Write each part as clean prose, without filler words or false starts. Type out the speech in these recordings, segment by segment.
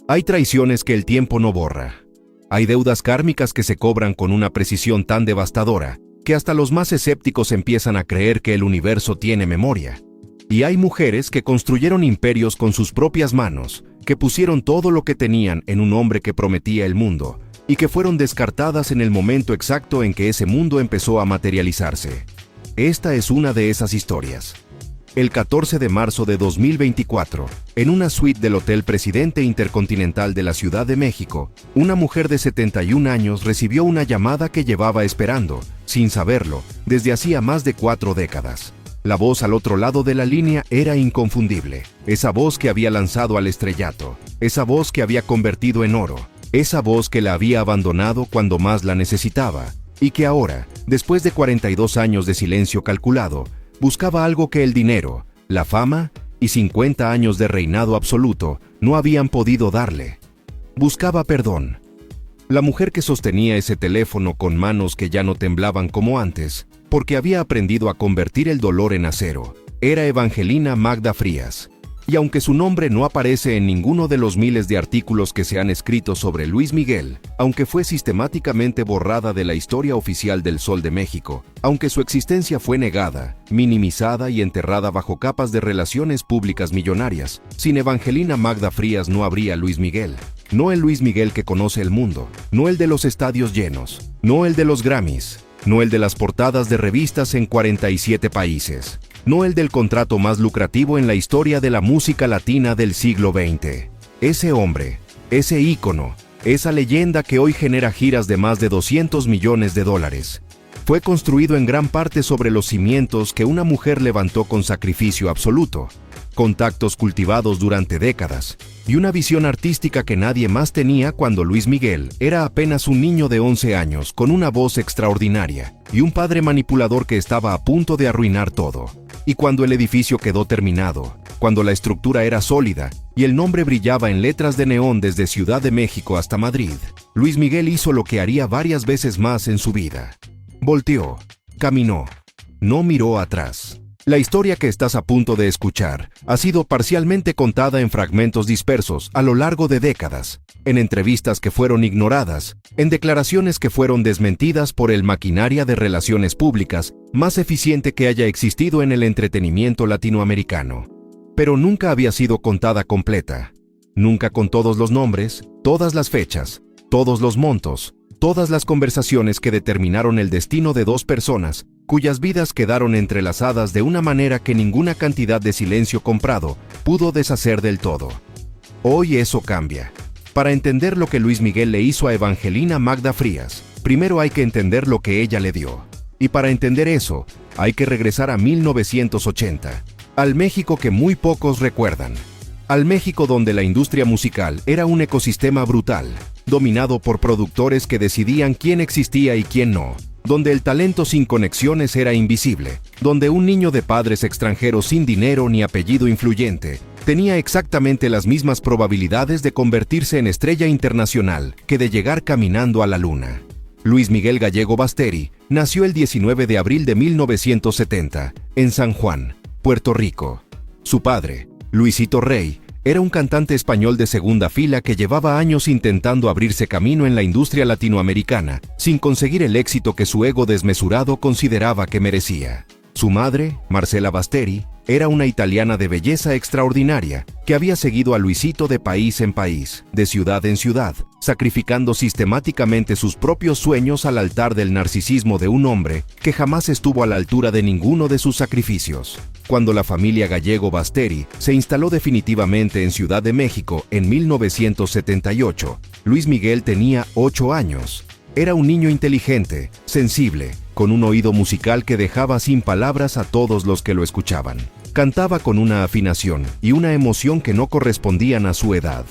Hay traiciones que el tiempo no borra. Hay deudas kármicas que se cobran con una precisión tan devastadora que hasta los más escépticos empiezan a creer que el universo tiene memoria. Y hay mujeres que construyeron imperios con sus propias manos, que pusieron todo lo que tenían en un hombre que prometía el mundo, y que fueron descartadas en el momento exacto en que ese mundo empezó a materializarse. Esta es una de esas historias. El 14 de marzo de 2024, en una suite del Hotel Presidente Intercontinental de la Ciudad de México, una mujer de 71 años recibió una llamada que llevaba esperando, sin saberlo, desde hacía más de 4 décadas. La voz al otro lado de la línea era inconfundible. Esa voz que había lanzado al estrellato, esa voz que había convertido en oro, esa voz que la había abandonado cuando más la necesitaba, y que ahora, después de 42 años de silencio calculado, buscaba algo que el dinero, la fama y 50 años de reinado absoluto no habían podido darle. Buscaba perdón. La mujer que sostenía ese teléfono con manos que ya no temblaban como antes, porque había aprendido a convertir el dolor en acero, era Evangelina Magda Frías. Y aunque su nombre no aparece en ninguno de los miles de artículos que se han escrito sobre Luis Miguel, aunque fue sistemáticamente borrada de la historia oficial del Sol de México, aunque su existencia fue negada, minimizada y enterrada bajo capas de relaciones públicas millonarias, sin Evangelina Magda Frías no habría Luis Miguel. No el Luis Miguel que conoce el mundo, no el de los estadios llenos, no el de los Grammys, no el de las portadas de revistas en 47 países. No el del contrato más lucrativo en la historia de la música latina del siglo XX. Ese hombre, ese ícono, esa leyenda que hoy genera giras de más de $200 millones, fue construido en gran parte sobre los cimientos que una mujer levantó con sacrificio absoluto, contactos cultivados durante décadas, y una visión artística que nadie más tenía cuando Luis Miguel era apenas un niño de 11 años con una voz extraordinaria, y un padre manipulador que estaba a punto de arruinar todo. Y cuando el edificio quedó terminado, cuando la estructura era sólida y el nombre brillaba en letras de neón desde Ciudad de México hasta Madrid, Luis Miguel hizo lo que haría varias veces más en su vida. Volteó, caminó, no miró atrás. La historia que estás a punto de escuchar ha sido parcialmente contada en fragmentos dispersos a lo largo de décadas, en entrevistas que fueron ignoradas, en declaraciones que fueron desmentidas por el maquinaria de relaciones públicas más eficiente que haya existido en el entretenimiento latinoamericano. Pero nunca había sido contada completa. Nunca con todos los nombres, todas las fechas, todos los montos, todas las conversaciones que determinaron el destino de dos personas cuyas vidas quedaron entrelazadas de una manera que ninguna cantidad de silencio comprado pudo deshacer del todo. Hoy eso cambia. Para entender lo que Luis Miguel le hizo a Evangelina Magda Frías, primero hay que entender lo que ella le dio. Y para entender eso, hay que regresar a 1980, al México que muy pocos recuerdan. Al México donde la industria musical era un ecosistema brutal, dominado por productores que decidían quién existía y quién no, donde el talento sin conexiones era invisible, donde un niño de padres extranjeros sin dinero ni apellido influyente tenía exactamente las mismas probabilidades de convertirse en estrella internacional que de llegar caminando a la luna. Luis Miguel Gallego Basteri nació el 19 de abril de 1970, en San Juan, Puerto Rico. Su padre, Luisito Rey, era un cantante español de segunda fila que llevaba años intentando abrirse camino en la industria latinoamericana, sin conseguir el éxito que su ego desmesurado consideraba que merecía. Su madre, Marcela Basteri, era una italiana de belleza extraordinaria que había seguido a Luisito de país en país, de ciudad en ciudad, sacrificando sistemáticamente sus propios sueños al altar del narcisismo de un hombre que jamás estuvo a la altura de ninguno de sus sacrificios. Cuando la familia Gallego Basteri se instaló definitivamente en Ciudad de México en 1978, Luis Miguel tenía 8 años. Era un niño inteligente, sensible, con un oído musical que dejaba sin palabras a todos los que lo escuchaban. Cantaba con una afinación y una emoción que no correspondían a su edad.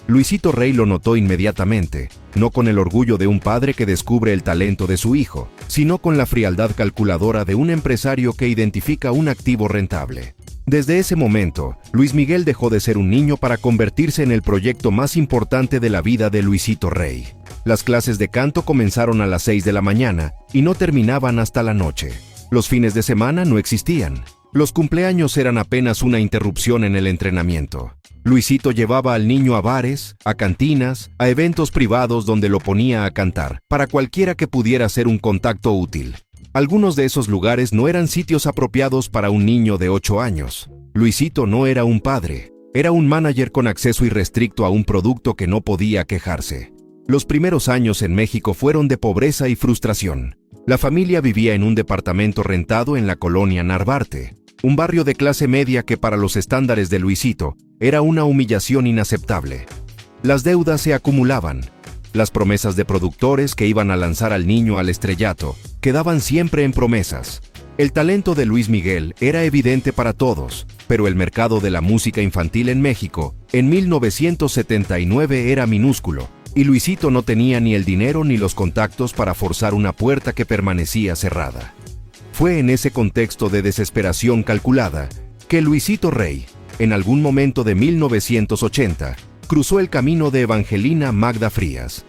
Luisito Rey lo notó inmediatamente, no con el orgullo de un padre que descubre el talento de su hijo, sino con la frialdad calculadora de un empresario que identifica un activo rentable. Desde ese momento, Luis Miguel dejó de ser un niño para convertirse en el proyecto más importante de la vida de Luisito Rey. Las clases de canto comenzaron a las 6 de la mañana y no terminaban hasta la noche. Los fines de semana no existían. Los cumpleaños eran apenas una interrupción en el entrenamiento. Luisito llevaba al niño a bares, a cantinas, a eventos privados donde lo ponía a cantar, para cualquiera que pudiera ser un contacto útil. Algunos de esos lugares no eran sitios apropiados para un niño de 8 años. Luisito no era un padre, era un manager con acceso irrestricto a un producto que no podía quejarse. Los primeros años en México fueron de pobreza y frustración. La familia vivía en un departamento rentado en la colonia Narvarte, un barrio de clase media que para los estándares de Luisito era una humillación inaceptable. Las deudas se acumulaban. Las promesas de productores que iban a lanzar al niño al estrellato quedaban siempre en promesas. El talento de Luis Miguel era evidente para todos, pero el mercado de la música infantil en México en 1979 era minúsculo, y Luisito no tenía ni el dinero ni los contactos para forzar una puerta que permanecía cerrada. Fue en ese contexto de desesperación calculada que Luisito Rey, en algún momento de 1980, cruzó el camino de Evangelina Magda Frías.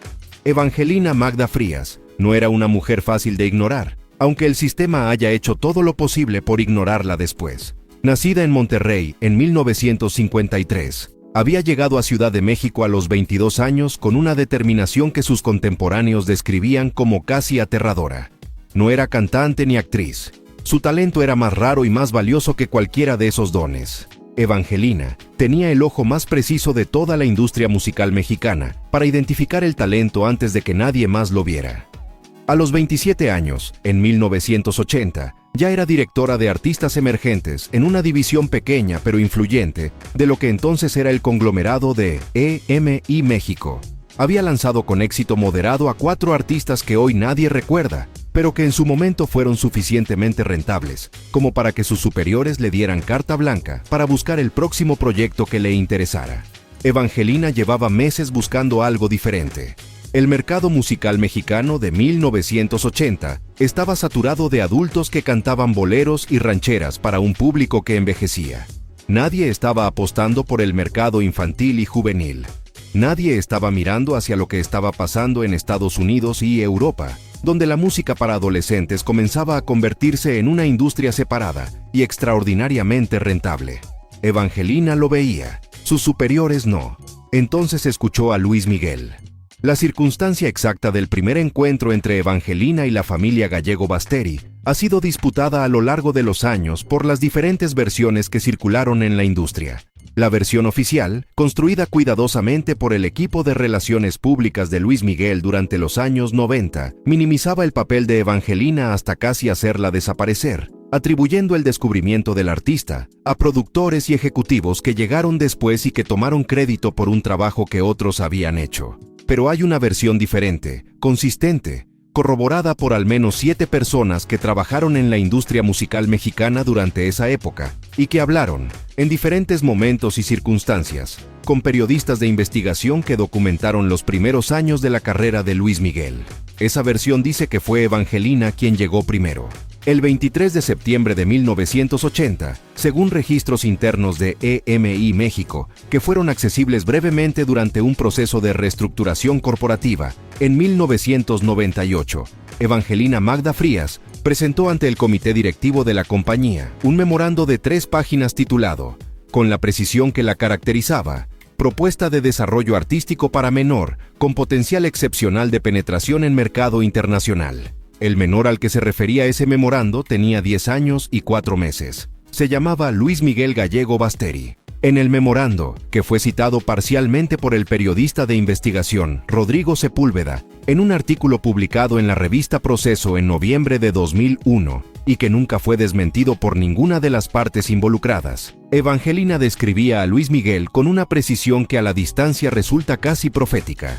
Evangelina Magda Frías no era una mujer fácil de ignorar, aunque el sistema haya hecho todo lo posible por ignorarla después. Nacida en Monterrey en 1953, había llegado a Ciudad de México a los 22 años con una determinación que sus contemporáneos describían como casi aterradora. No era cantante ni actriz. Su talento era más raro y más valioso que cualquiera de esos dones. Evangelina tenía el ojo más preciso de toda la industria musical mexicana para identificar el talento antes de que nadie más lo viera. A los 27 años, en 1980, ya era directora de artistas emergentes en una división pequeña pero influyente de lo que entonces era el conglomerado de EMI México. Había lanzado con éxito moderado a 4 artistas que hoy nadie recuerda, pero que en su momento fueron suficientemente rentables como para que sus superiores le dieran carta blanca para buscar el próximo proyecto que le interesara. Evangelina llevaba meses buscando algo diferente. El mercado musical mexicano de 1980 estaba saturado de adultos que cantaban boleros y rancheras para un público que envejecía. Nadie estaba apostando por el mercado infantil y juvenil. Nadie estaba mirando hacia lo que estaba pasando en Estados Unidos y Europa, donde la música para adolescentes comenzaba a convertirse en una industria separada y extraordinariamente rentable. Evangelina lo veía, sus superiores no. Entonces escuchó a Luis Miguel. La circunstancia exacta del primer encuentro entre Evangelina y la familia Gallego Basteri ha sido disputada a lo largo de los años por las diferentes versiones que circularon en la industria. La versión oficial, construida cuidadosamente por el equipo de relaciones públicas de Luis Miguel durante los años 90, minimizaba el papel de Evangelina hasta casi hacerla desaparecer, atribuyendo el descubrimiento del artista a productores y ejecutivos que llegaron después y que tomaron crédito por un trabajo que otros habían hecho. Pero hay una versión diferente, consistente, corroborada por al menos 7 personas que trabajaron en la industria musical mexicana durante esa época y que hablaron, en diferentes momentos y circunstancias, con periodistas de investigación que documentaron los primeros años de la carrera de Luis Miguel. Esa versión dice que fue Evangelina quien llegó primero. El 23 de septiembre de 1980, según registros internos de EMI México, que fueron accesibles brevemente durante un proceso de reestructuración corporativa, en 1998, Evangelina Magda Frías presentó ante el comité directivo de la compañía un memorando de 3 páginas titulado, con la precisión que la caracterizaba, Propuesta de desarrollo artístico para menor, con potencial excepcional de penetración en mercado internacional. El menor al que se refería ese memorando tenía 10 años y 4 meses. Se llamaba Luis Miguel Gallego Basteri. En el memorando, que fue citado parcialmente por el periodista de investigación Rodrigo Sepúlveda, en un artículo publicado en la revista Proceso en noviembre de 2001, y que nunca fue desmentido por ninguna de las partes involucradas, Evangelina describía a Luis Miguel con una precisión que a la distancia resulta casi profética.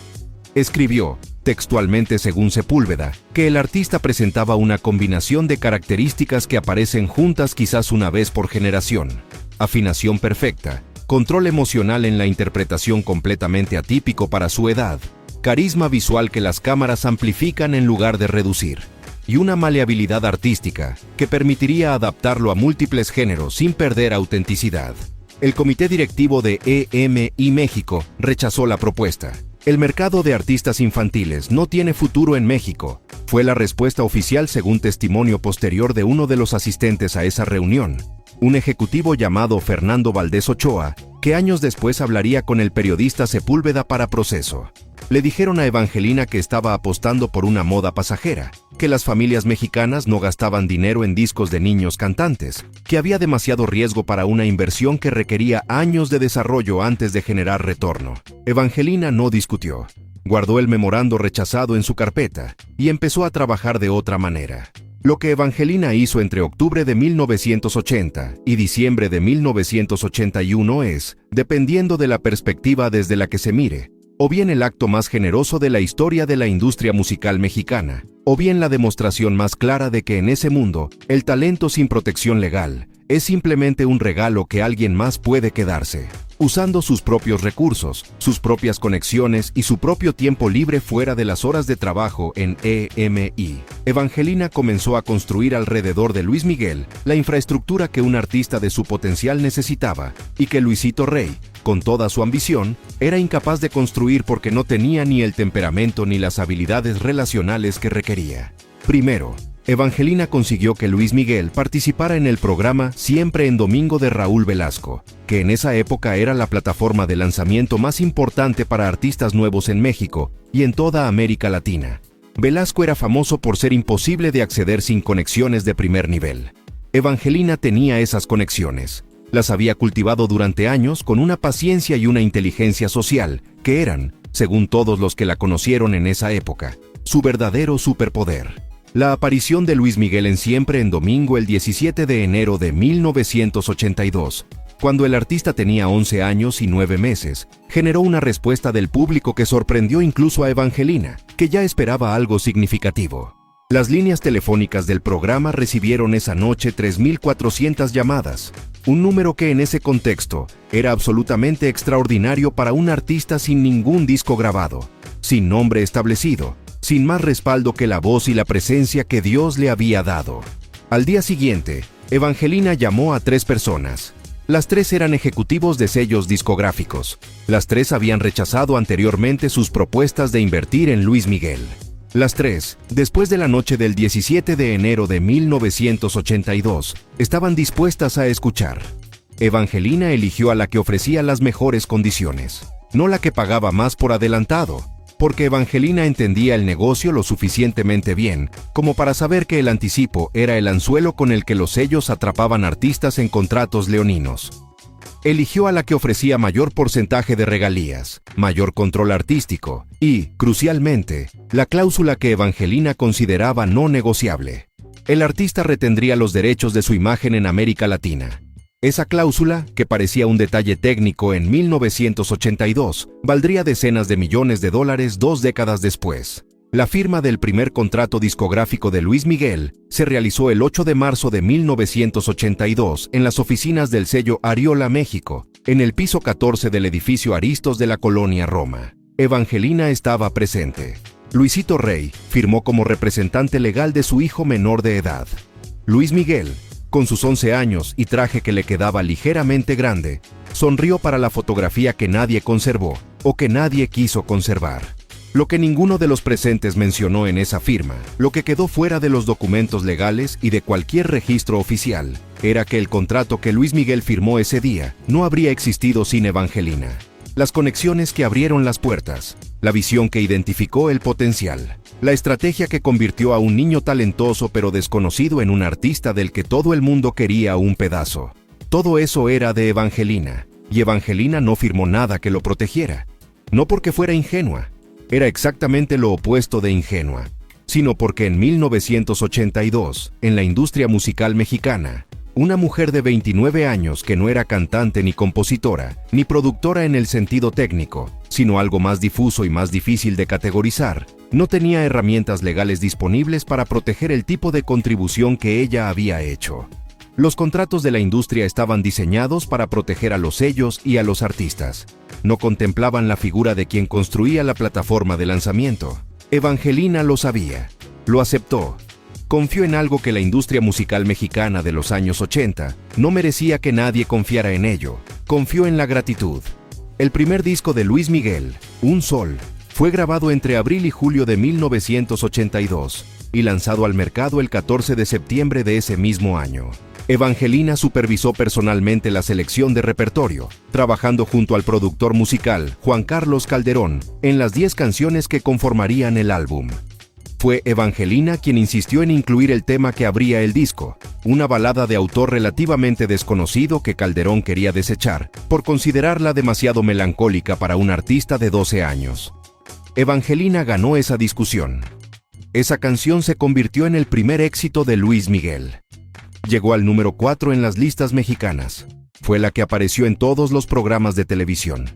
Escribió, textualmente según Sepúlveda, que el artista presentaba una combinación de características que aparecen juntas quizás una vez por generación. Afinación perfecta, control emocional en la interpretación completamente atípico para su edad, carisma visual que las cámaras amplifican en lugar de reducir, y una maleabilidad artística que permitiría adaptarlo a múltiples géneros sin perder autenticidad. El comité directivo de EMI México rechazó la propuesta. El mercado de artistas infantiles no tiene futuro en México, fue la respuesta oficial según testimonio posterior de uno de los asistentes a esa reunión. un ejecutivo llamado Fernando Valdés Ochoa, que años después hablaría con el periodista Sepúlveda para Proceso. Le dijeron a Evangelina que estaba apostando por una moda pasajera, que las familias mexicanas no gastaban dinero en discos de niños cantantes, que había demasiado riesgo para una inversión que requería años de desarrollo antes de generar retorno. Evangelina no discutió. Guardó el memorando rechazado en su carpeta y empezó a trabajar de otra manera. Lo que Evangelina hizo entre octubre de 1980 y diciembre de 1981 es, dependiendo de la perspectiva desde la que se mire, o bien el acto más generoso de la historia de la industria musical mexicana, o bien la demostración más clara de que en ese mundo, el talento sin protección legal es simplemente un regalo que alguien más puede quedarse, usando sus propios recursos, sus propias conexiones y su propio tiempo libre fuera de las horas de trabajo en EMI. Evangelina comenzó a construir alrededor de Luis Miguel la infraestructura que un artista de su potencial necesitaba y que Luisito Rey, con toda su ambición, era incapaz de construir porque no tenía ni el temperamento ni las habilidades relacionales que requería. Primero, Evangelina consiguió que Luis Miguel participara en el programa Siempre en Domingo de Raúl Velasco, que en esa época era la plataforma de lanzamiento más importante para artistas nuevos en México y en toda América Latina. Velasco era famoso por ser imposible de acceder sin conexiones de primer nivel. Evangelina tenía esas conexiones. Las había cultivado durante años con una paciencia y una inteligencia social que eran, según todos los que la conocieron en esa época, su verdadero superpoder. La aparición de Luis Miguel en Siempre en Domingo el 17 de enero de 1982, cuando el artista tenía 11 años y 9 meses, generó una respuesta del público que sorprendió incluso a Evangelina, que ya esperaba algo significativo. Las líneas telefónicas del programa recibieron esa noche 3.400 llamadas, un número que en ese contexto era absolutamente extraordinario para un artista sin ningún disco grabado, sin nombre establecido, sin más respaldo que la voz y la presencia que Dios le había dado. Al día siguiente, Evangelina llamó a 3 personas. Las 3 eran ejecutivos de sellos discográficos. Las 3 habían rechazado anteriormente sus propuestas de invertir en Luis Miguel. Las 3, después de la noche del 17 de enero de 1982, estaban dispuestas a escuchar. Evangelina eligió a la que ofrecía las mejores condiciones, no la que pagaba más por adelantado, porque Evangelina entendía el negocio lo suficientemente bien como para saber que el anticipo era el anzuelo con el que los sellos atrapaban artistas en contratos leoninos. Eligió a la que ofrecía mayor porcentaje de regalías, mayor control artístico y, crucialmente, la cláusula que Evangelina consideraba no negociable. El artista retendría los derechos de su imagen en América Latina. Esa cláusula, que parecía un detalle técnico en 1982, valdría decenas de millones de dólares 2 décadas después. La firma del primer contrato discográfico de Luis Miguel se realizó el 8 de marzo de 1982 en las oficinas del sello Ariola, México, en el piso 14 del edificio Aristos de la colonia Roma. Evangelina estaba presente. Luisito Rey firmó como representante legal de su hijo menor de edad. Luis Miguel, con sus 11 años y traje que le quedaba ligeramente grande, sonrió para la fotografía que nadie conservó o que nadie quiso conservar. Lo que ninguno de los presentes mencionó en esa firma, lo que quedó fuera de los documentos legales y de cualquier registro oficial, era que el contrato que Luis Miguel firmó ese día no habría existido sin Evangelina. Las conexiones que abrieron las puertas, la visión que identificó el potencial, la estrategia que convirtió a un niño talentoso pero desconocido en un artista del que todo el mundo quería un pedazo. Todo eso era de Evangelina, y Evangelina no firmó nada que lo protegiera. No porque fuera ingenua, era exactamente lo opuesto de ingenua, sino porque en 1982, en la industria musical mexicana, una mujer de 29 años que no era cantante ni compositora, ni productora en el sentido técnico, sino algo más difuso y más difícil de categorizar, no tenía herramientas legales disponibles para proteger el tipo de contribución que ella había hecho. Los contratos de la industria estaban diseñados para proteger a los sellos y a los artistas. No contemplaban la figura de quien construía la plataforma de lanzamiento. Evangelina lo sabía, lo aceptó. Confió en algo que la industria musical mexicana de los años 80 no merecía que nadie confiara en ello. Confió en la gratitud. El primer disco de Luis Miguel, Un Sol, fue grabado entre abril y julio de 1982 y lanzado al mercado el 14 de septiembre de ese mismo año. Evangelina supervisó personalmente la selección de repertorio, trabajando junto al productor musical Juan Carlos Calderón en las 10 canciones que conformarían el álbum. Fue Evangelina quien insistió en incluir el tema que abría el disco, una balada de autor relativamente desconocido que Calderón quería desechar por considerarla demasiado melancólica para un artista de 12 años. Evangelina ganó esa discusión. Esa canción se convirtió en el primer éxito de Luis Miguel. Llegó al número 4 en las listas mexicanas. Fue la que apareció en todos los programas de televisión.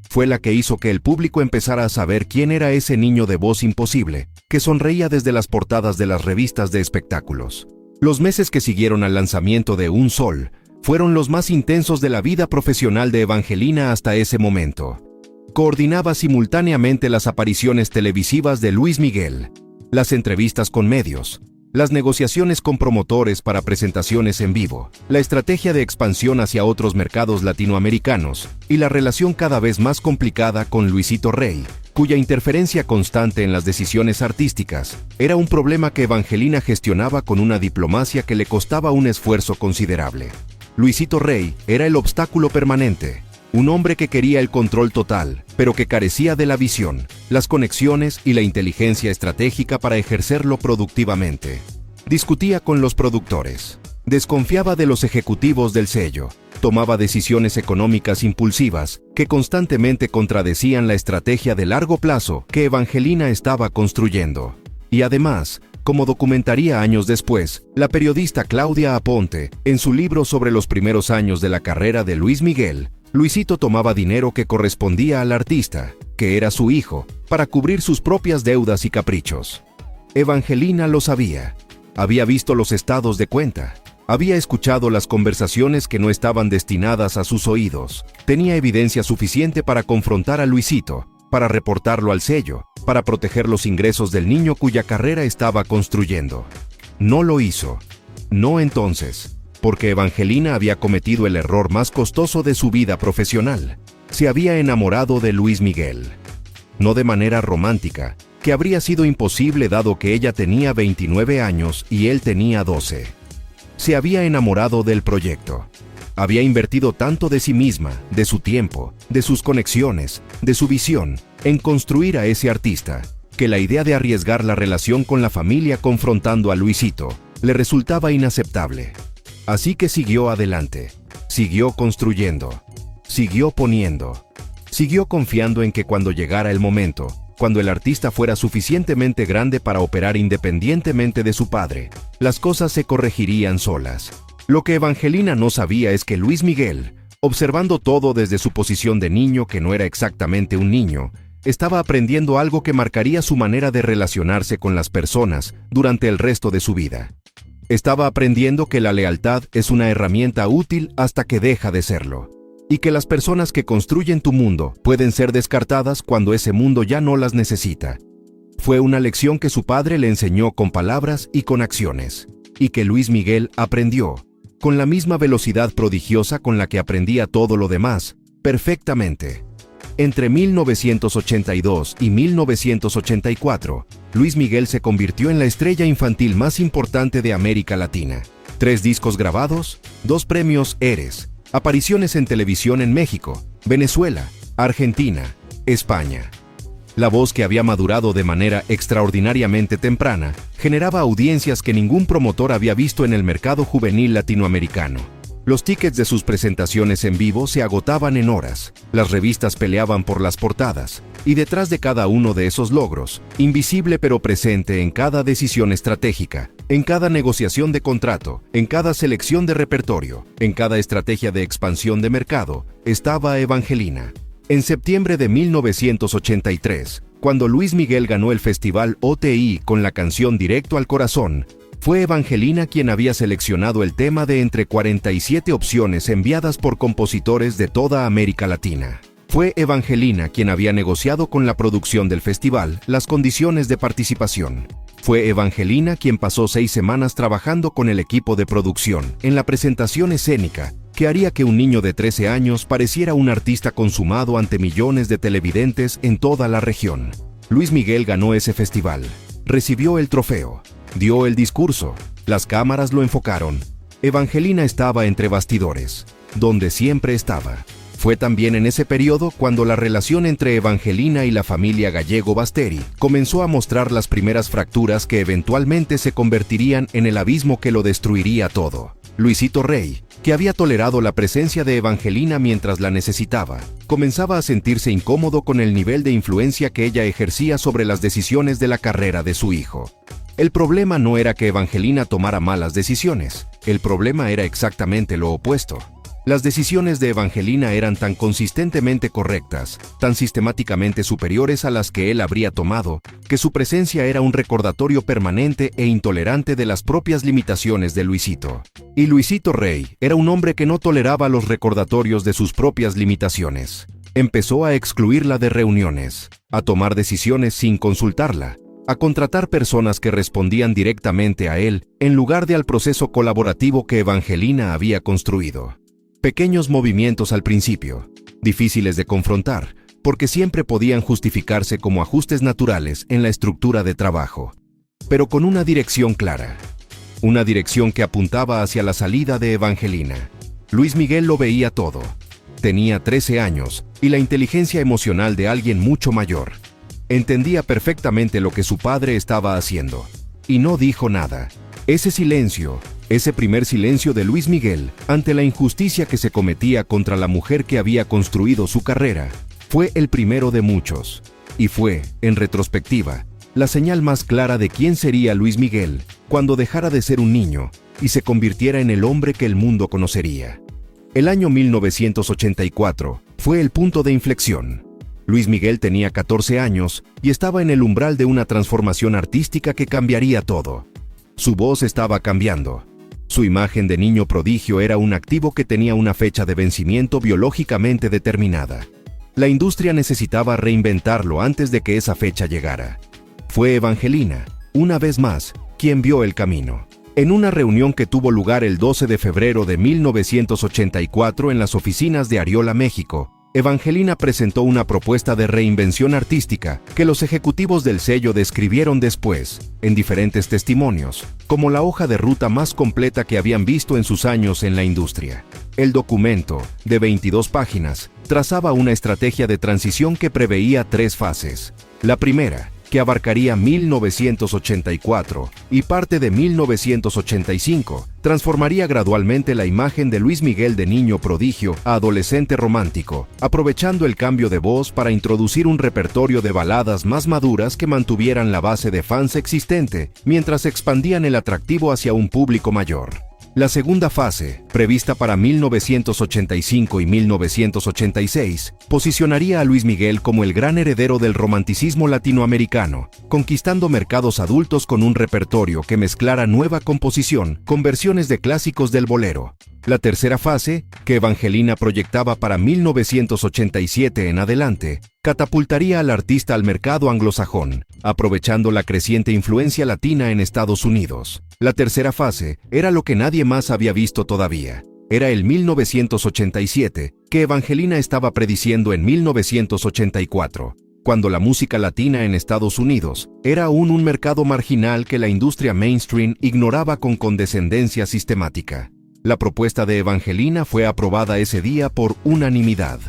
Fue la que hizo que el público empezara a saber quién era ese niño de voz imposible, que sonreía desde las portadas de las revistas de espectáculos. Los meses que siguieron al lanzamiento de Un Sol fueron los más intensos de la vida profesional de Evangelina hasta ese momento. Coordinaba simultáneamente las apariciones televisivas de Luis Miguel, las entrevistas con medios, las negociaciones con promotores para presentaciones en vivo, la estrategia de expansión hacia otros mercados latinoamericanos y la relación cada vez más complicada con Luisito Rey, cuya interferencia constante en las decisiones artísticas era un problema que Evangelina gestionaba con una diplomacia que le costaba un esfuerzo considerable. Luisito Rey era el obstáculo permanente, un hombre que quería el control total, pero que carecía de la visión, las conexiones y la inteligencia estratégica para ejercerlo productivamente. Discutía con los productores, desconfiaba de los ejecutivos del sello, tomaba decisiones económicas impulsivas que constantemente contradecían la estrategia de largo plazo que Evangelina estaba construyendo. Y además, como documentaría años después, la periodista Claudia Aponte, en su libro sobre los primeros años de la carrera de Luis Miguel, Luisito tomaba dinero que correspondía al artista, que era su hijo, para cubrir sus propias deudas y caprichos. Evangelina lo sabía. Había visto los estados de cuenta. Había escuchado las conversaciones que no estaban destinadas a sus oídos. Tenía evidencia suficiente para confrontar a Luisito, para reportarlo al sello, para proteger los ingresos del niño cuya carrera estaba construyendo. No lo hizo. No entonces. Porque Evangelina había cometido el error más costoso de su vida profesional. Se había enamorado de Luis Miguel. No de manera romántica, que habría sido imposible dado que ella tenía 29 años y él tenía 12. Se había enamorado del proyecto. Había invertido tanto de sí misma, de su tiempo, de sus conexiones, de su visión, en construir a ese artista, que la idea de arriesgar la relación con la familia confrontando a Luisito le resultaba inaceptable. Así que siguió adelante, siguió construyendo, siguió poniendo, siguió confiando en que cuando llegara el momento, cuando el artista fuera suficientemente grande para operar independientemente de su padre, las cosas se corregirían solas. Lo que Evangelina no sabía es que Luis Miguel, observando todo desde su posición de niño que no era exactamente un niño, estaba aprendiendo algo que marcaría su manera de relacionarse con las personas durante el resto de su vida. Estaba aprendiendo que la lealtad es una herramienta útil hasta que deja de serlo, y que las personas que construyen tu mundo pueden ser descartadas cuando ese mundo ya no las necesita. Fue una lección que su padre le enseñó con palabras y con acciones, y que Luis Miguel aprendió, con la misma velocidad prodigiosa con la que aprendía todo lo demás, perfectamente. Entre 1982 y 1984, Luis Miguel se convirtió en la estrella infantil más importante de América Latina. 3 discos grabados, 2 premios Eres, apariciones en televisión en México, Venezuela, Argentina, España. La voz que había madurado de manera extraordinariamente temprana generaba audiencias que ningún promotor había visto en el mercado juvenil latinoamericano. Los tickets de sus presentaciones en vivo se agotaban en horas, las revistas peleaban por las portadas, y detrás de cada uno de esos logros, invisible pero presente en cada decisión estratégica, en cada negociación de contrato, en cada selección de repertorio, en cada estrategia de expansión de mercado, estaba Evangelina. En septiembre de 1983, cuando Luis Miguel ganó el festival OTI con la canción Directo al Corazón, fue Evangelina quien había seleccionado el tema de entre 47 opciones enviadas por compositores de toda América Latina. Fue Evangelina quien había negociado con la producción del festival las condiciones de participación. Fue Evangelina quien pasó 6 semanas trabajando con el equipo de producción en la presentación escénica que haría que un niño de 13 años pareciera un artista consumado ante millones de televidentes en toda la región. Luis Miguel ganó ese festival, recibió el trofeo, dio el discurso, las cámaras lo enfocaron, Evangelina estaba entre bastidores, donde siempre estaba. Fue también en ese periodo cuando la relación entre Evangelina y la familia Gallego Basteri comenzó a mostrar las primeras fracturas que eventualmente se convertirían en el abismo que lo destruiría todo. Luisito Rey, que había tolerado la presencia de Evangelina mientras la necesitaba, comenzaba a sentirse incómodo con el nivel de influencia que ella ejercía sobre las decisiones de la carrera de su hijo. El problema no era que Evangelina tomara malas decisiones, el problema era exactamente lo opuesto. Las decisiones de Evangelina eran tan consistentemente correctas, tan sistemáticamente superiores a las que él habría tomado, que su presencia era un recordatorio permanente e intolerante de las propias limitaciones de Luisito. Y Luisito Rey era un hombre que no toleraba los recordatorios de sus propias limitaciones. Empezó a excluirla de reuniones, a tomar decisiones sin consultarla, a contratar personas que respondían directamente a él en lugar de al proceso colaborativo que Evangelina había construido. Pequeños movimientos al principio, difíciles de confrontar, porque siempre podían justificarse como ajustes naturales en la estructura de trabajo, pero con una dirección clara. Una dirección que apuntaba hacia la salida de Evangelina. Luis Miguel lo veía todo. Tenía 13 años y la inteligencia emocional de alguien mucho mayor. Entendía perfectamente lo que su padre estaba haciendo. Y no dijo nada. Ese silencio, ese primer silencio de Luis Miguel ante la injusticia que se cometía contra la mujer que había construido su carrera, fue el primero de muchos. Y fue, en retrospectiva, la señal más clara de quién sería Luis Miguel cuando dejara de ser un niño y se convirtiera en el hombre que el mundo conocería. El año 1984 fue el punto de inflexión. Luis Miguel tenía 14 años y estaba en el umbral de una transformación artística que cambiaría todo. Su voz estaba cambiando. Su imagen de niño prodigio era un activo que tenía una fecha de vencimiento biológicamente determinada. La industria necesitaba reinventarlo antes de que esa fecha llegara. Fue Evangelina, una vez más, quien vio el camino. En una reunión que tuvo lugar el 12 de febrero de 1984 en las oficinas de Ariola, México, Evangelina presentó una propuesta de reinvención artística que los ejecutivos del sello describieron después, en diferentes testimonios, como la hoja de ruta más completa que habían visto en sus años en la industria. El documento, de 22 páginas, trazaba una estrategia de transición que preveía 3 fases. La primera, que abarcaría 1984 y parte de 1985, transformaría gradualmente la imagen de Luis Miguel de niño prodigio a adolescente romántico, aprovechando el cambio de voz para introducir un repertorio de baladas más maduras que mantuvieran la base de fans existente, mientras expandían el atractivo hacia un público mayor. La segunda fase, prevista para 1985 y 1986, posicionaría a Luis Miguel como el gran heredero del romanticismo latinoamericano, conquistando mercados adultos con un repertorio que mezclara nueva composición con versiones de clásicos del bolero. La tercera fase, que Evangelina proyectaba para 1987 en adelante, catapultaría al artista al mercado anglosajón, aprovechando la creciente influencia latina en Estados Unidos. La tercera fase era lo que nadie más había visto todavía. Era el 1987, que Evangelina estaba prediciendo en 1984, cuando la música latina en Estados Unidos era aún un mercado marginal que la industria mainstream ignoraba con condescendencia sistemática. La propuesta de Evangelina fue aprobada ese día por unanimidad.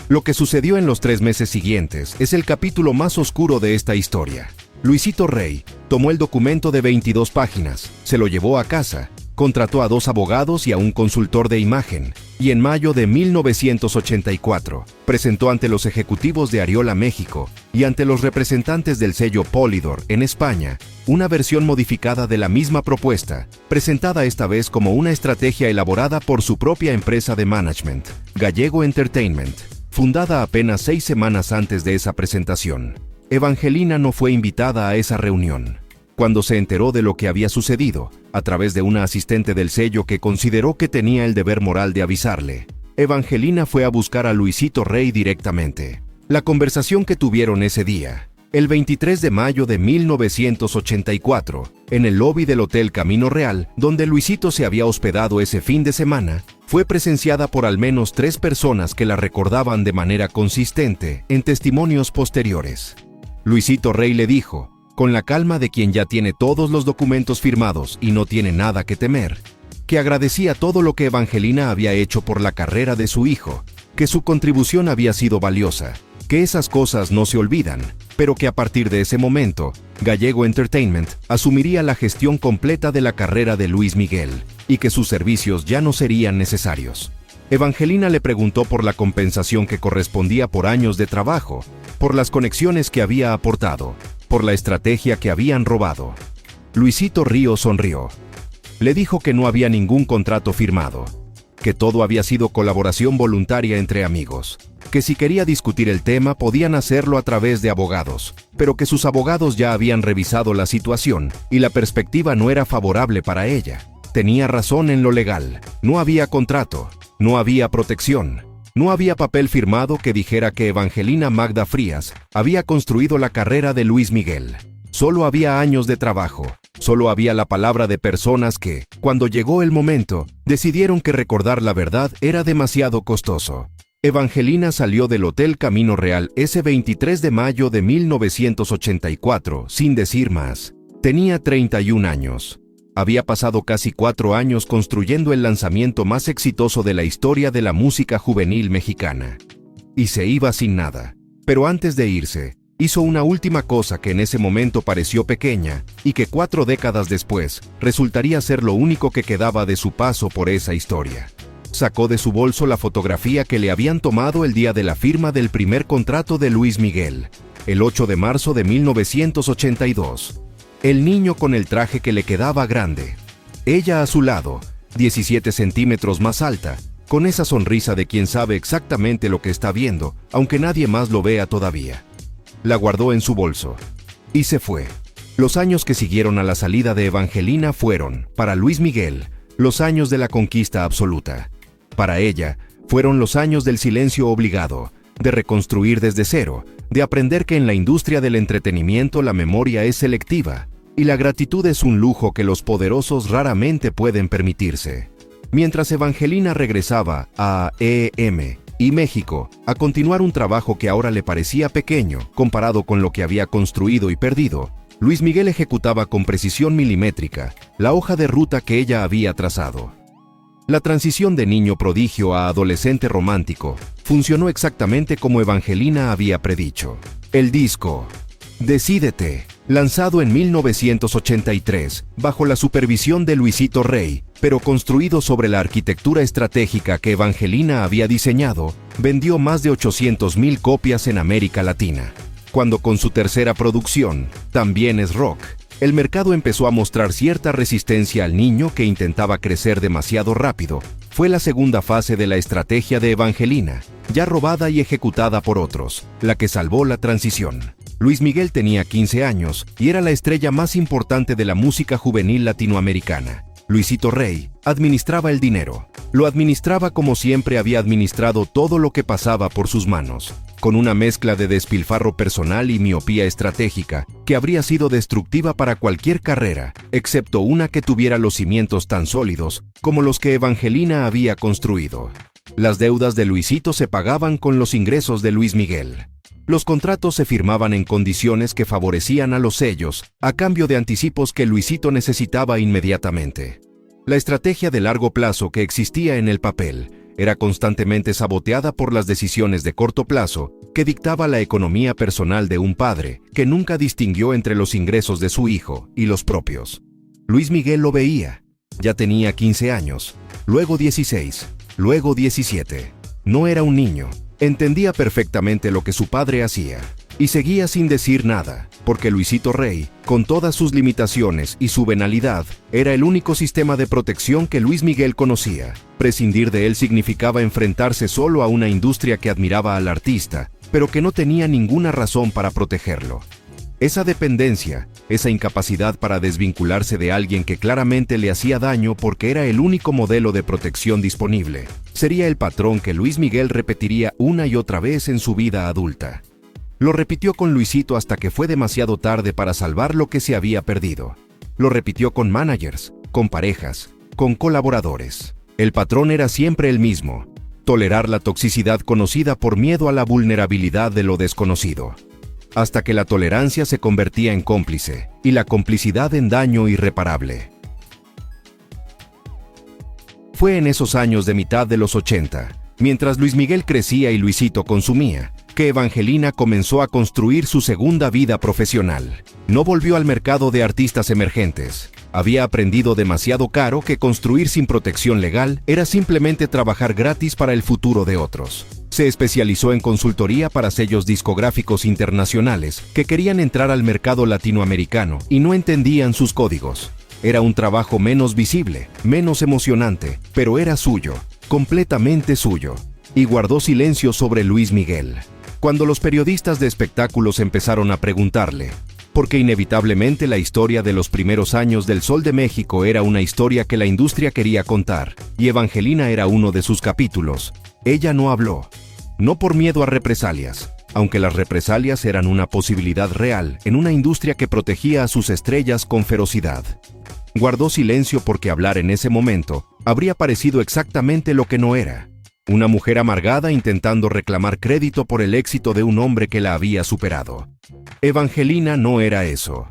Lo que sucedió en los 3 meses siguientes es el capítulo más oscuro de esta historia. Luisito Rey tomó el documento de 22 páginas, se lo llevó a casa, contrató a 2 abogados y a un consultor de imagen, y en mayo de 1984 presentó ante los ejecutivos de Ariola, México, y ante los representantes del sello Polydor en España, una versión modificada de la misma propuesta, presentada esta vez como una estrategia elaborada por su propia empresa de management, Gallego Entertainment, fundada apenas 6 semanas antes de esa presentación. Evangelina no fue invitada a esa reunión. Cuando se enteró de lo que había sucedido, a través de una asistente del sello que consideró que tenía el deber moral de avisarle, Evangelina fue a buscar a Luisito Rey directamente. La conversación que tuvieron ese día, el 23 de mayo de 1984, en el lobby del Hotel Camino Real, donde Luisito se había hospedado ese fin de semana, fue presenciada por al menos 3 personas que la recordaban de manera consistente en testimonios posteriores. Luisito Rey le dijo, con la calma de quien ya tiene todos los documentos firmados y no tiene nada que temer: que agradecía todo lo que Evangelina había hecho por la carrera de su hijo, que su contribución había sido valiosa, que esas cosas no se olvidan, pero que a partir de ese momento, Gallego Entertainment asumiría la gestión completa de la carrera de Luis Miguel, y que sus servicios ya no serían necesarios. Evangelina le preguntó por la compensación que correspondía por años de trabajo, por las conexiones que había aportado, por la estrategia que habían robado. Luisito Río sonrió. Le dijo que no había ningún contrato firmado, que todo había sido colaboración voluntaria entre amigos, que si quería discutir el tema podían hacerlo a través de abogados, pero que sus abogados ya habían revisado la situación y la perspectiva no era favorable para ella. Tenía razón en lo legal, no había contrato, no había protección, no había papel firmado que dijera que Evangelina Magda Frías había construido la carrera de Luis Miguel. Solo había años de trabajo, solo había la palabra de personas que, cuando llegó el momento, decidieron que recordar la verdad era demasiado costoso. Evangelina salió del Hotel Camino Real ese 23 de mayo de 1984, sin decir más. Tenía 31 años. Había pasado casi 4 años construyendo el lanzamiento más exitoso de la historia de la música juvenil mexicana. Y se iba sin nada. Pero antes de irse, hizo una última cosa que en ese momento pareció pequeña y que 4 décadas después resultaría ser lo único que quedaba de su paso por esa historia. Sacó de su bolso la fotografía que le habían tomado el día de la firma del primer contrato de Luis Miguel, el 8 de marzo de 1982. El niño con el traje que le quedaba grande. Ella a su lado, 17 centímetros más alta, con esa sonrisa de quien sabe exactamente lo que está viendo, aunque nadie más lo vea todavía. La guardó en su bolso. Y se fue. Los años que siguieron a la salida de Evangelina fueron, para Luis Miguel, los años de la conquista absoluta. Para ella, fueron los años del silencio obligado, de reconstruir desde cero, de aprender que en la industria del entretenimiento la memoria es selectiva, y la gratitud es un lujo que los poderosos raramente pueden permitirse. Mientras Evangelina regresaba a EM y México a continuar un trabajo que ahora le parecía pequeño comparado con lo que había construido y perdido, Luis Miguel ejecutaba con precisión milimétrica la hoja de ruta que ella había trazado. La transición de niño prodigio a adolescente romántico funcionó exactamente como Evangelina había predicho. El disco Decídete, lanzado en 1983, bajo la supervisión de Luisito Rey, pero construido sobre la arquitectura estratégica que Evangelina había diseñado, vendió más de 800,000 copias en América Latina. Cuando con su tercera producción, También es rock, el mercado empezó a mostrar cierta resistencia al niño que intentaba crecer demasiado rápido, fue la segunda fase de la estrategia de Evangelina, ya robada y ejecutada por otros, la que salvó la transición. Luis Miguel tenía 15 años y era la estrella más importante de la música juvenil latinoamericana. Luisito Rey administraba el dinero. Lo administraba como siempre había administrado todo lo que pasaba por sus manos, con una mezcla de despilfarro personal y miopía estratégica que habría sido destructiva para cualquier carrera, excepto una que tuviera los cimientos tan sólidos como los que Evangelina había construido. Las deudas de Luisito se pagaban con los ingresos de Luis Miguel. Los contratos se firmaban en condiciones que favorecían a los sellos, a cambio de anticipos que Luisito necesitaba inmediatamente. La estrategia de largo plazo que existía en el papel era constantemente saboteada por las decisiones de corto plazo que dictaba la economía personal de un padre que nunca distinguió entre los ingresos de su hijo y los propios. Luis Miguel lo veía. Ya tenía 15 años, luego 16, luego 17. No era un niño. Entendía perfectamente lo que su padre hacía, y seguía sin decir nada, porque Luisito Rey, con todas sus limitaciones y su venalidad, era el único sistema de protección que Luis Miguel conocía. Prescindir de él significaba enfrentarse solo a una industria que admiraba al artista, pero que no tenía ninguna razón para protegerlo. Esa dependencia, esa incapacidad para desvincularse de alguien que claramente le hacía daño porque era el único modelo de protección disponible, sería el patrón que Luis Miguel repetiría una y otra vez en su vida adulta. Lo repitió con Luisito hasta que fue demasiado tarde para salvar lo que se había perdido. Lo repitió con managers, con parejas, con colaboradores. El patrón era siempre el mismo: tolerar la toxicidad conocida por miedo a la vulnerabilidad de lo desconocido. Hasta que la tolerancia se convertía en cómplice, y la complicidad en daño irreparable. Fue en esos años de mitad de los 80, mientras Luis Miguel crecía y Luisito consumía, que Evangelina comenzó a construir su segunda vida profesional. No volvió al mercado de artistas emergentes. Había aprendido demasiado caro que construir sin protección legal era simplemente trabajar gratis para el futuro de otros. Se especializó en consultoría para sellos discográficos internacionales que querían entrar al mercado latinoamericano y no entendían sus códigos. Era un trabajo menos visible, menos emocionante, pero era suyo, completamente suyo. Y guardó silencio sobre Luis Miguel. Cuando los periodistas de espectáculos empezaron a preguntarle, porque inevitablemente la historia de los primeros años del Sol de México era una historia que la industria quería contar, y Evangelina era uno de sus capítulos, ella no habló. No por miedo a represalias, aunque las represalias eran una posibilidad real en una industria que protegía a sus estrellas con ferocidad. Guardó silencio porque hablar en ese momento habría parecido exactamente lo que no era. Una mujer amargada intentando reclamar crédito por el éxito de un hombre que la había superado. Evangelina no era eso.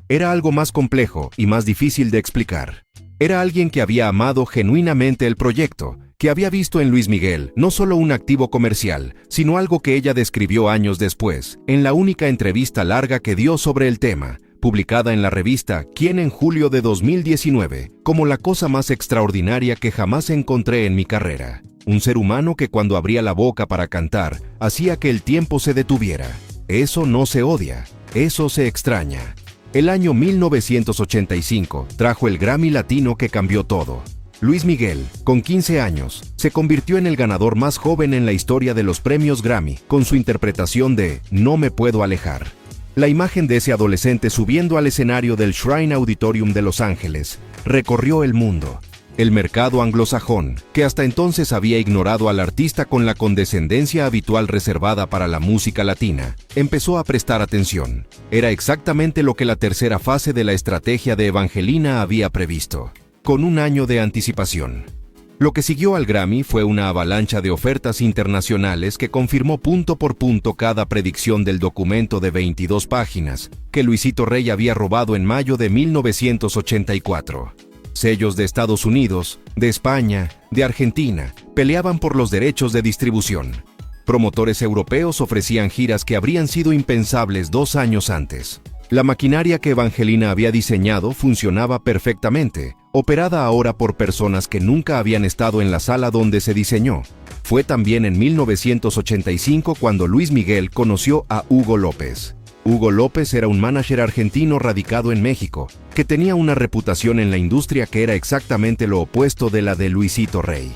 Era algo más complejo y más difícil de explicar. Era alguien que había amado genuinamente el proyecto, que había visto en Luis Miguel no solo un activo comercial, sino algo que ella describió años después, en la única entrevista larga que dio sobre el tema, publicada en la revista Quién en julio de 2019, como la cosa más extraordinaria que jamás encontré en mi carrera. Un ser humano que cuando abría la boca para cantar, hacía que el tiempo se detuviera. Eso no se odia, eso se extraña. El año 1985 trajo el Grammy Latino que cambió todo. Luis Miguel, con 15 años, se convirtió en el ganador más joven en la historia de los premios Grammy, con su interpretación de No me puedo alejar. La imagen de ese adolescente subiendo al escenario del Shrine Auditorium de Los Ángeles recorrió el mundo. El mercado anglosajón, que hasta entonces había ignorado al artista con la condescendencia habitual reservada para la música latina, empezó a prestar atención. Era exactamente lo que la tercera fase de la estrategia de Evangelina había previsto, con un año de anticipación. Lo que siguió al Grammy fue una avalancha de ofertas internacionales que confirmó punto por punto cada predicción del documento de 22 páginas que Luisito Rey había robado en mayo de 1984. Sellos de Estados Unidos, de España, de Argentina, peleaban por los derechos de distribución. Promotores europeos ofrecían giras que habrían sido impensables 2 años antes. La maquinaria que Evangelina había diseñado funcionaba perfectamente, operada ahora por personas que nunca habían estado en la sala donde se diseñó. Fue también en 1985 cuando Luis Miguel conoció a Hugo López. Hugo López era un manager argentino radicado en México, que tenía una reputación en la industria que era exactamente lo opuesto de la de Luisito Rey.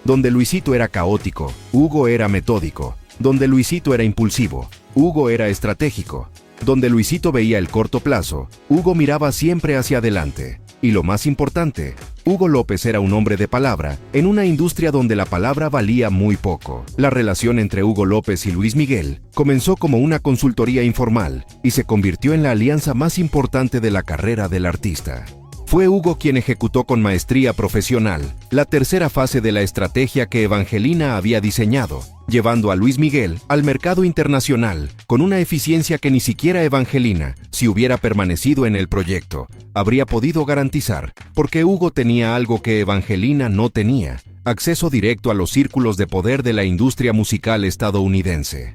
Donde Luisito era caótico, Hugo era metódico. Donde Luisito era impulsivo, Hugo era estratégico. Donde Luisito veía el corto plazo, Hugo miraba siempre hacia adelante. Y lo más importante, Hugo López era un hombre de palabra, en una industria donde la palabra valía muy poco. La relación entre Hugo López y Luis Miguel comenzó como una consultoría informal y se convirtió en la alianza más importante de la carrera del artista. Fue Hugo quien ejecutó con maestría profesional la tercera fase de la estrategia que Evangelina había diseñado, llevando a Luis Miguel al mercado internacional con una eficiencia que ni siquiera Evangelina, si hubiera permanecido en el proyecto, habría podido garantizar, porque Hugo tenía algo que Evangelina no tenía: acceso directo a los círculos de poder de la industria musical estadounidense.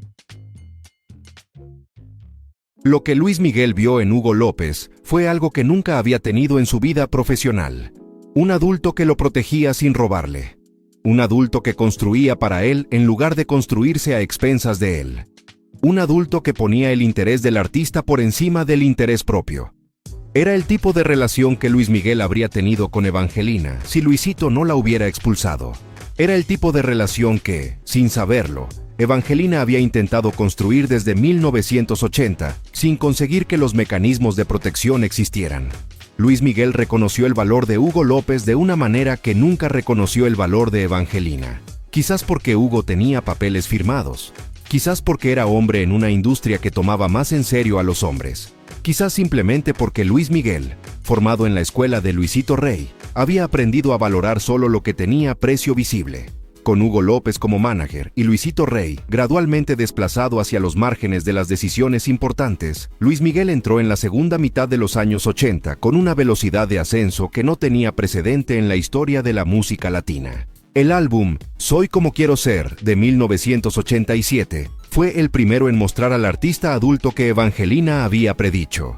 Lo que Luis Miguel vio en Hugo López fue algo que nunca había tenido en su vida profesional. Un adulto que lo protegía sin robarle. Un adulto que construía para él en lugar de construirse a expensas de él. Un adulto que ponía el interés del artista por encima del interés propio. Era el tipo de relación que Luis Miguel habría tenido con Evangelina si Luisito no la hubiera expulsado. Era el tipo de relación que, sin saberlo, Evangelina había intentado construir desde 1980, sin conseguir que los mecanismos de protección existieran. Luis Miguel reconoció el valor de Hugo López de una manera que nunca reconoció el valor de Evangelina. Quizás porque Hugo tenía papeles firmados. Quizás porque era hombre en una industria que tomaba más en serio a los hombres. Quizás simplemente porque Luis Miguel, formado en la escuela de Luisito Rey, había aprendido a valorar solo lo que tenía precio visible. Con Hugo López como manager y Luisito Rey gradualmente desplazado hacia los márgenes de las decisiones importantes, Luis Miguel entró en la segunda mitad de los años 80 con una velocidad de ascenso que no tenía precedente en la historia de la música latina. El álbum Soy como quiero ser, de 1987, fue el primero en mostrar al artista adulto que Evangelina había predicho.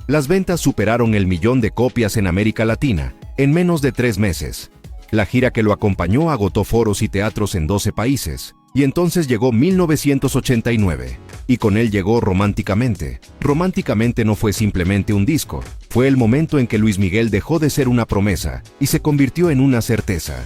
Las ventas superaron el 1.000.000 de copias en América Latina en menos de 3 meses. La gira que lo acompañó agotó foros y teatros en 12 países, y entonces llegó 1989, y con él llegó Románticamente. Románticamente no fue simplemente un disco, fue el momento en que Luis Miguel dejó de ser una promesa y se convirtió en una certeza.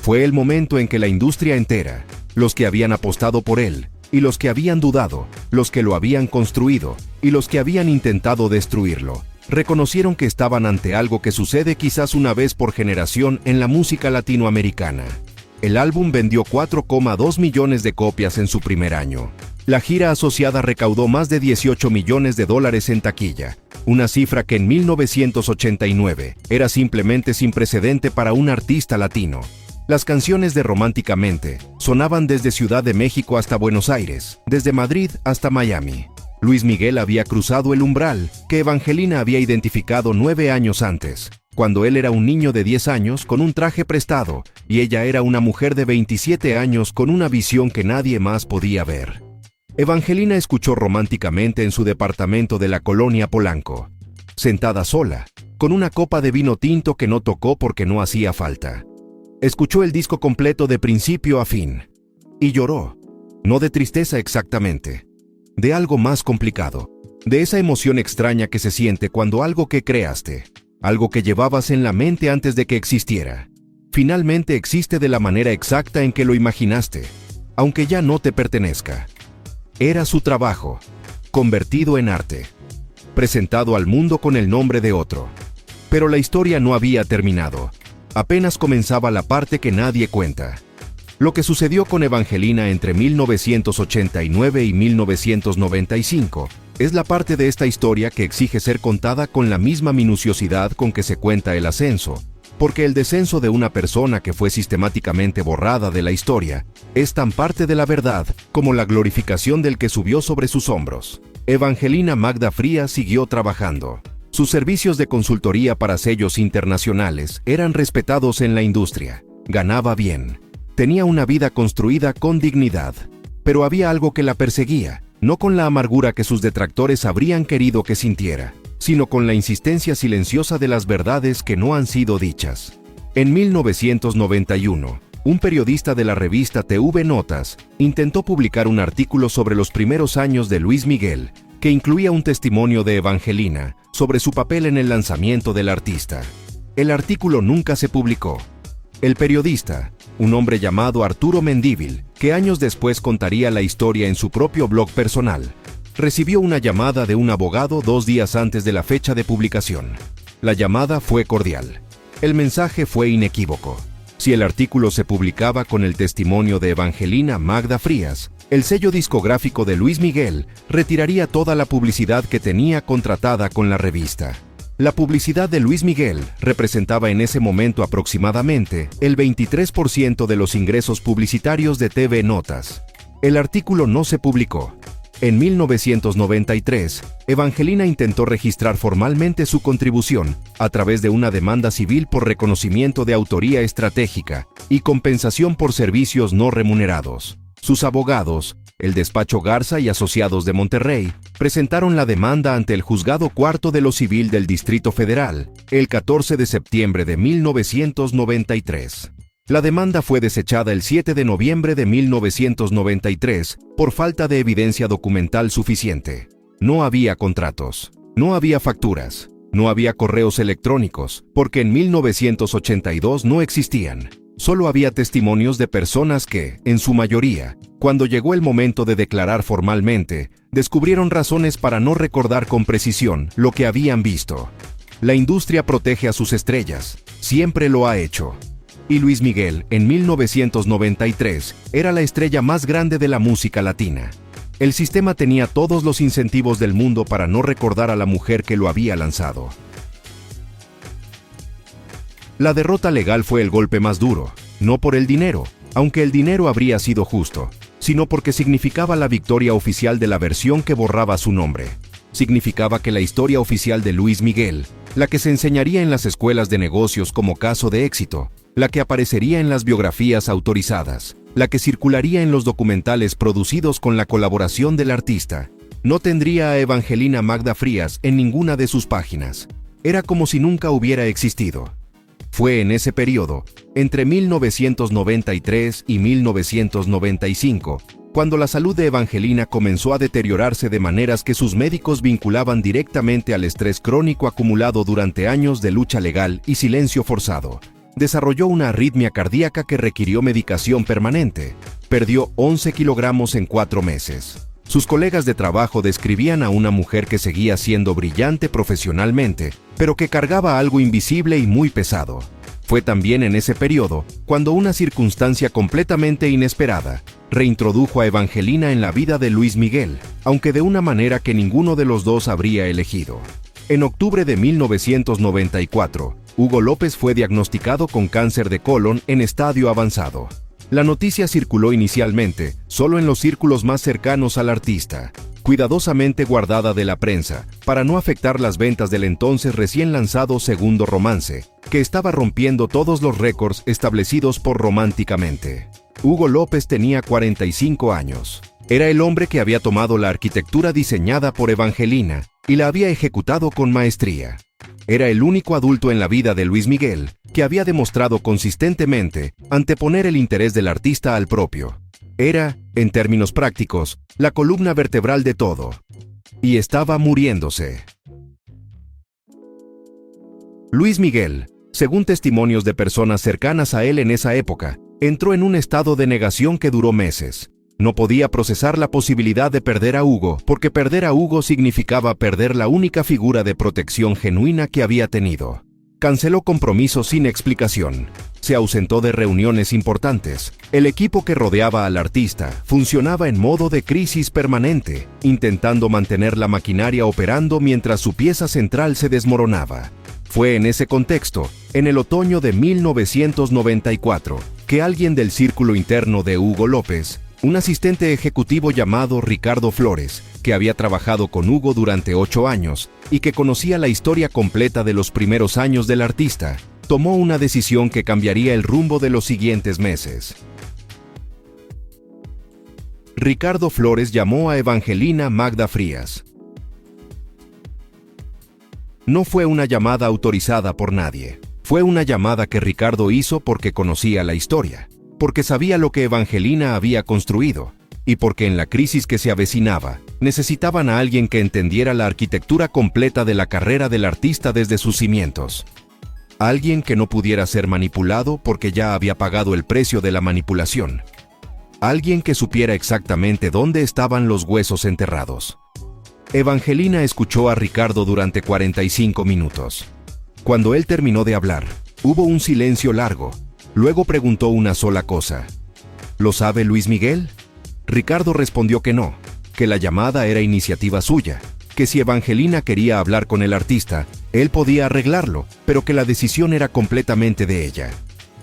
Fue el momento en que la industria entera, los que habían apostado por él, y los que habían dudado, los que lo habían construido, y los que habían intentado destruirlo, reconocieron que estaban ante algo que sucede quizás una vez por generación en la música latinoamericana. El álbum vendió 4,2 millones de copias en su primer año. La gira asociada recaudó más de $18 millones en taquilla, una cifra que en 1989 era simplemente sin precedente para un artista latino. Las canciones de Románticamente sonaban desde Ciudad de México hasta Buenos Aires, desde Madrid hasta Miami. Luis Miguel había cruzado el umbral que Evangelina había identificado 9 años antes, cuando él era un niño de 10 años con un traje prestado y ella era una mujer de 27 años con una visión que nadie más podía ver. Evangelina escuchó Románticamente en su departamento de la colonia Polanco, sentada sola, con una copa de vino tinto que no tocó porque no hacía falta. Escuchó el disco completo de principio a fin y lloró, no de tristeza exactamente, de algo más complicado, de esa emoción extraña que se siente cuando algo que creaste, algo que llevabas en la mente antes de que existiera, finalmente existe de la manera exacta en que lo imaginaste, aunque ya no te pertenezca. Era su trabajo, convertido en arte, presentado al mundo con el nombre de otro. Pero la historia no había terminado, apenas comenzaba la parte que nadie cuenta. Lo que sucedió con Evangelina entre 1989 y 1995 es la parte de esta historia que exige ser contada con la misma minuciosidad con que se cuenta el ascenso, porque el descenso de una persona que fue sistemáticamente borrada de la historia es tan parte de la verdad como la glorificación del que subió sobre sus hombros. Evangelina Magda Frías siguió trabajando. Sus servicios de consultoría para sellos internacionales eran respetados en la industria. Ganaba bien. Tenía una vida construida con dignidad, pero había algo que la perseguía, no con la amargura que sus detractores habrían querido que sintiera, sino con la insistencia silenciosa de las verdades que no han sido dichas. En 1991, un periodista de la revista TV Notas intentó publicar un artículo sobre los primeros años de Luis Miguel, que incluía un testimonio de Evangelina sobre su papel en el lanzamiento del artista. El artículo nunca se publicó. El periodista, un hombre llamado Arturo Mendívil, que años después contaría la historia en su propio blog personal, recibió una llamada de un abogado 2 días antes de la fecha de publicación. La llamada fue cordial. El mensaje fue inequívoco. Si el artículo se publicaba con el testimonio de Evangelina Magda Frías, el sello discográfico de Luis Miguel retiraría toda la publicidad que tenía contratada con la revista. La publicidad de Luis Miguel representaba en ese momento aproximadamente el 23% de los ingresos publicitarios de TV Notas. El artículo no se publicó. En 1993, Evangelina intentó registrar formalmente su contribución a través de una demanda civil por reconocimiento de autoría estratégica y compensación por servicios no remunerados. Sus abogados, el despacho Garza y Asociados de Monterrey, presentaron la demanda ante el Juzgado Cuarto de lo Civil del Distrito Federal el 14 de septiembre de 1993. La demanda fue desechada el 7 de noviembre de 1993 por falta de evidencia documental suficiente. No había contratos, no había facturas, no había correos electrónicos, porque en 1982 no existían. Solo había testimonios de personas que, en su mayoría, cuando llegó el momento de declarar formalmente, descubrieron razones para no recordar con precisión lo que habían visto. La industria protege a sus estrellas, siempre lo ha hecho. Y Luis Miguel, en 1993, era la estrella más grande de la música latina. El sistema tenía todos los incentivos del mundo para no recordar a la mujer que lo había lanzado. La derrota legal fue el golpe más duro, no por el dinero, aunque el dinero habría sido justo, sino porque significaba la victoria oficial de la versión que borraba su nombre. Significaba que la historia oficial de Luis Miguel, la que se enseñaría en las escuelas de negocios como caso de éxito, la que aparecería en las biografías autorizadas, la que circularía en los documentales producidos con la colaboración del artista, no tendría a Evangelina Magda Frías en ninguna de sus páginas. Era como si nunca hubiera existido. Fue en ese periodo, entre 1993 y 1995, cuando la salud de Evangelina comenzó a deteriorarse de maneras que sus médicos vinculaban directamente al estrés crónico acumulado durante años de lucha legal y silencio forzado. Desarrolló una arritmia cardíaca que requirió medicación permanente. Perdió 11 kilogramos en 4 meses. Sus colegas de trabajo describían a una mujer que seguía siendo brillante profesionalmente, pero que cargaba algo invisible y muy pesado. Fue también en ese periodo cuando una circunstancia completamente inesperada reintrodujo a Evangelina en la vida de Luis Miguel, aunque de una manera que ninguno de los dos habría elegido. En octubre de 1994, Hugo López fue diagnosticado con cáncer de colon en estadio avanzado. La noticia circuló inicialmente solo en los círculos más cercanos al artista, cuidadosamente guardada de la prensa, para no afectar las ventas del entonces recién lanzado Segundo Romance, que estaba rompiendo todos los récords establecidos por Románticamente. Hugo López tenía 45 años. Era el hombre que había tomado la arquitectura diseñada por Evangelina y la había ejecutado con maestría. Era el único adulto en la vida de Luis Miguel que había demostrado consistentemente anteponer el interés del artista al propio. Era, en términos prácticos, la columna vertebral de todo. Y estaba muriéndose. Luis Miguel, según testimonios de personas cercanas a él en esa época, entró en un estado de negación que duró meses. No podía procesar la posibilidad de perder a Hugo, porque perder a Hugo significaba perder la única figura de protección genuina que había tenido. Canceló compromisos sin explicación. Se ausentó de reuniones importantes. El equipo que rodeaba al artista funcionaba en modo de crisis permanente, intentando mantener la maquinaria operando mientras su pieza central se desmoronaba. Fue en ese contexto, en el otoño de 1994, que alguien del círculo interno de Hugo López, un asistente ejecutivo llamado Ricardo Flores, que había trabajado con Hugo durante 8 años y que conocía la historia completa de los primeros años del artista, tomó una decisión que cambiaría el rumbo de los siguientes meses. Ricardo Flores llamó a Evangelina Magda Frías. No fue una llamada autorizada por nadie. Fue una llamada que Ricardo hizo porque conocía la historia, porque sabía lo que Evangelina había construido, y porque en la crisis que se avecinaba, necesitaban a alguien que entendiera la arquitectura completa de la carrera del artista desde sus cimientos. Alguien que no pudiera ser manipulado porque ya había pagado el precio de la manipulación. Alguien que supiera exactamente dónde estaban los huesos enterrados. Evangelina escuchó a Ricardo durante 45 minutos. Cuando él terminó de hablar, hubo un silencio largo. Luego preguntó una sola cosa. ¿Lo sabe Luis Miguel? Ricardo respondió que no, que la llamada era iniciativa suya, que si Evangelina quería hablar con el artista, él podía arreglarlo, pero que la decisión era completamente de ella.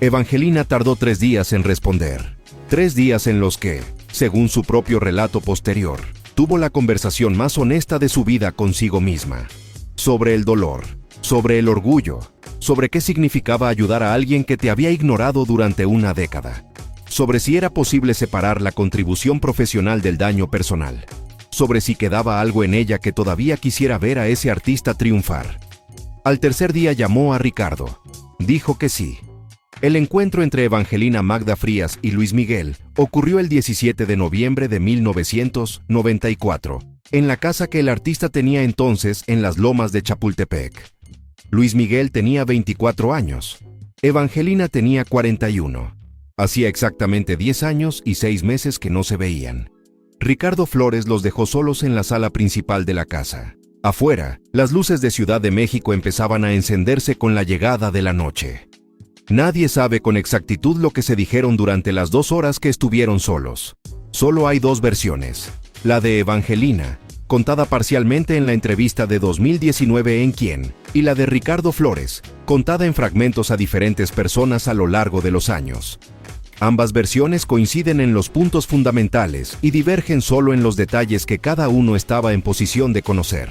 Evangelina tardó 3 días en responder. 3 días en los que, según su propio relato posterior, tuvo la conversación más honesta de su vida consigo misma. Sobre el dolor, sobre el orgullo, sobre qué significaba ayudar a alguien que te había ignorado durante una década, sobre si era posible separar la contribución profesional del daño personal, sobre si quedaba algo en ella que todavía quisiera ver a ese artista triunfar. Al tercer día llamó a Ricardo. Dijo que sí. El encuentro entre Evangelina Magda Frías y Luis Miguel ocurrió el 17 de noviembre de 1994, en la casa que el artista tenía entonces en las lomas de Chapultepec. Luis Miguel tenía 24 años. Evangelina tenía 41. Hacía exactamente 10 años y 6 meses que no se veían. Ricardo Flores los dejó solos en la sala principal de la casa. Afuera, las luces de Ciudad de México empezaban a encenderse con la llegada de la noche. Nadie sabe con exactitud lo que se dijeron durante las 2 horas que estuvieron solos. Solo hay 2 versiones. La de Evangelina, contada parcialmente en la entrevista de 2019 en Quién, y la de Ricardo Flores, contada en fragmentos a diferentes personas a lo largo de los años. Ambas versiones coinciden en los puntos fundamentales y divergen solo en los detalles que cada uno estaba en posición de conocer.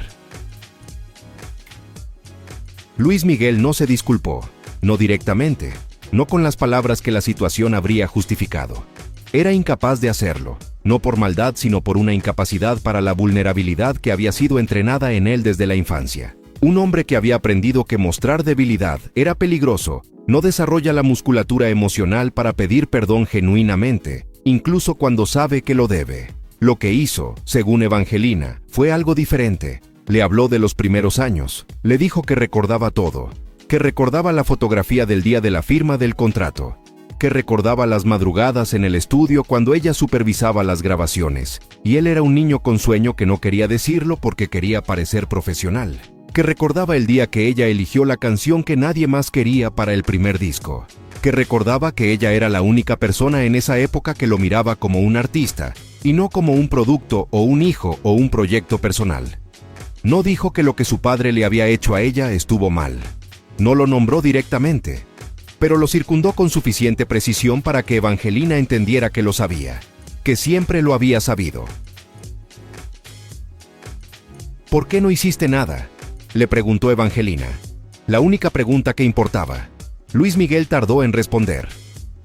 Luis Miguel no se disculpó, no directamente, no con las palabras que la situación habría justificado. Era incapaz de hacerlo, no por maldad sino por una incapacidad para la vulnerabilidad que había sido entrenada en él desde la infancia. Un hombre que había aprendido que mostrar debilidad era peligroso, no desarrolla la musculatura emocional para pedir perdón genuinamente, incluso cuando sabe que lo debe. Lo que hizo, según Evangelina, fue algo diferente. Le habló de los primeros años, le dijo que recordaba todo, que recordaba la fotografía del día de la firma del contrato, que recordaba las madrugadas en el estudio cuando ella supervisaba las grabaciones, y él era un niño con sueño que no quería decirlo porque quería parecer profesional, que recordaba el día que ella eligió la canción que nadie más quería para el primer disco, que recordaba que ella era la única persona en esa época que lo miraba como un artista, y no como un producto o un hijo o un proyecto personal. No dijo que lo que su padre le había hecho a ella estuvo mal. No lo nombró directamente, pero lo circundó con suficiente precisión para que Evangelina entendiera que lo sabía, que siempre lo había sabido. ¿Por qué no hiciste nada?, le preguntó Evangelina. La única pregunta que importaba. Luis Miguel tardó en responder.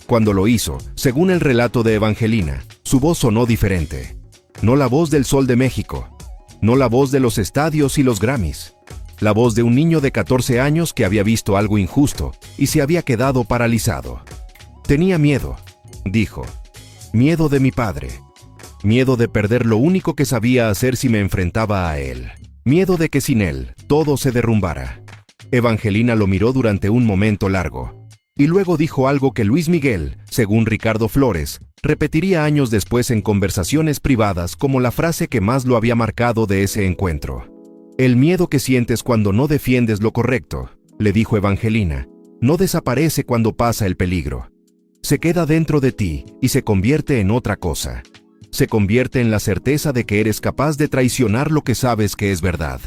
Cuando lo hizo, según el relato de Evangelina, su voz sonó diferente. No la voz del Sol de México, no la voz de los estadios y los Grammys. La voz de un niño de 14 años que había visto algo injusto y se había quedado paralizado. Tenía miedo, dijo. Miedo de mi padre. Miedo de perder lo único que sabía hacer si me enfrentaba a él. Miedo de que sin él, todo se derrumbara. Evangelina lo miró durante un momento largo. Y luego dijo algo que Luis Miguel, según Ricardo Flores, repetiría años después en conversaciones privadas como la frase que más lo había marcado de ese encuentro. El miedo que sientes cuando no defiendes lo correcto, le dijo Evangelina, no desaparece cuando pasa el peligro. Se queda dentro de ti y se convierte en otra cosa. Se convierte en la certeza de que eres capaz de traicionar lo que sabes que es verdad.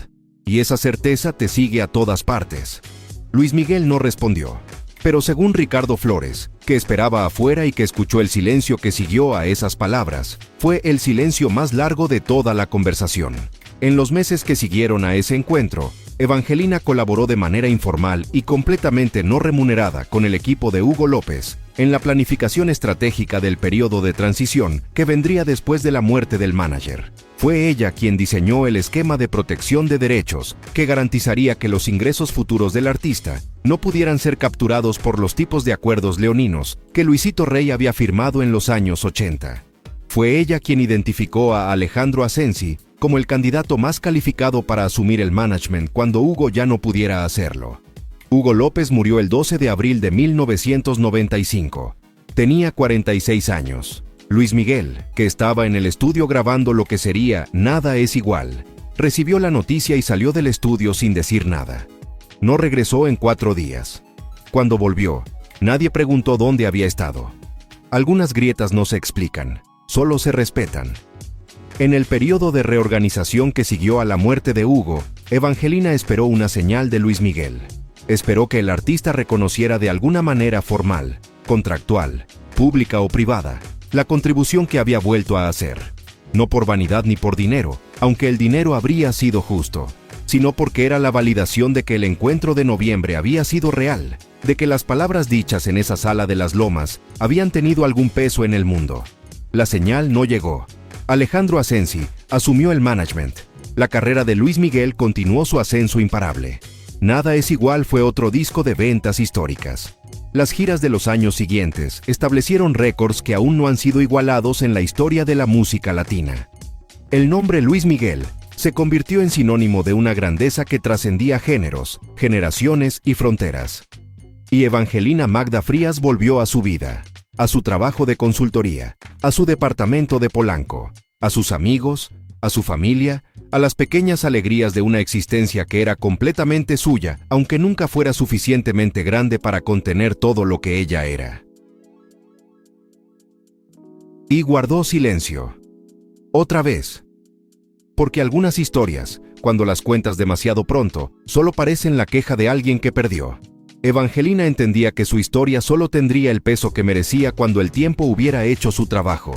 Y esa certeza te sigue a todas partes. Luis Miguel no respondió. Pero según Ricardo Flores, que esperaba afuera y que escuchó el silencio que siguió a esas palabras, fue el silencio más largo de toda la conversación. En los meses que siguieron a ese encuentro, Evangelina colaboró de manera informal y completamente no remunerada con el equipo de Hugo López en la planificación estratégica del periodo de transición que vendría después de la muerte del manager. Fue ella quien diseñó el esquema de protección de derechos que garantizaría que los ingresos futuros del artista no pudieran ser capturados por los tipos de acuerdos leoninos que Luisito Rey había firmado en los años 80. Fue ella quien identificó a Alejandro Asensi como el candidato más calificado para asumir el management cuando Hugo ya no pudiera hacerlo. Hugo López murió el 12 de abril de 1995. Tenía 46 años. Luis Miguel, que estaba en el estudio grabando lo que sería Nada es igual, recibió la noticia y salió del estudio sin decir nada. No regresó en 4 días. Cuando volvió, nadie preguntó dónde había estado. Algunas grietas no se explican, solo se respetan. En el periodo de reorganización que siguió a la muerte de Hugo, Evangelina esperó una señal de Luis Miguel. Esperó que el artista reconociera de alguna manera formal, contractual, pública o privada, la contribución que había vuelto a hacer. No por vanidad ni por dinero, aunque el dinero habría sido justo, sino porque era la validación de que el encuentro de noviembre había sido real, de que las palabras dichas en esa sala de las Lomas habían tenido algún peso en el mundo. La señal no llegó. Alejandro Asensi asumió el management. La carrera de Luis Miguel continuó su ascenso imparable. Nada es igual fue otro disco de ventas históricas. Las giras de los años siguientes establecieron récords que aún no han sido igualados en la historia de la música latina. El nombre Luis Miguel se convirtió en sinónimo de una grandeza que trascendía géneros, generaciones y fronteras. Y Evangelina Magda Frías volvió a su vida, a su trabajo de consultoría, a su departamento de Polanco, a sus amigos, a su familia, a las pequeñas alegrías de una existencia que era completamente suya, aunque nunca fuera suficientemente grande para contener todo lo que ella era. Y guardó silencio. Otra vez. Porque algunas historias, cuando las cuentas demasiado pronto, solo parecen la queja de alguien que perdió. Evangelina entendía que su historia solo tendría el peso que merecía cuando el tiempo hubiera hecho su trabajo,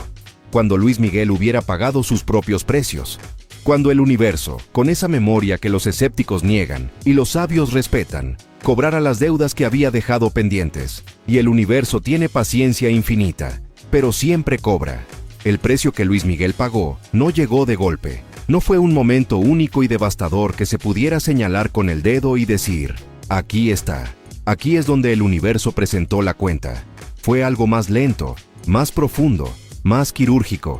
cuando Luis Miguel hubiera pagado sus propios precios, cuando el universo, con esa memoria que los escépticos niegan y los sabios respetan, cobrara las deudas que había dejado pendientes. Y el universo tiene paciencia infinita, pero siempre cobra. El precio que Luis Miguel pagó no llegó de golpe. No fue un momento único y devastador que se pudiera señalar con el dedo y decir, aquí está. Aquí es donde el universo presentó la cuenta. Fue algo más lento, más profundo, más quirúrgico.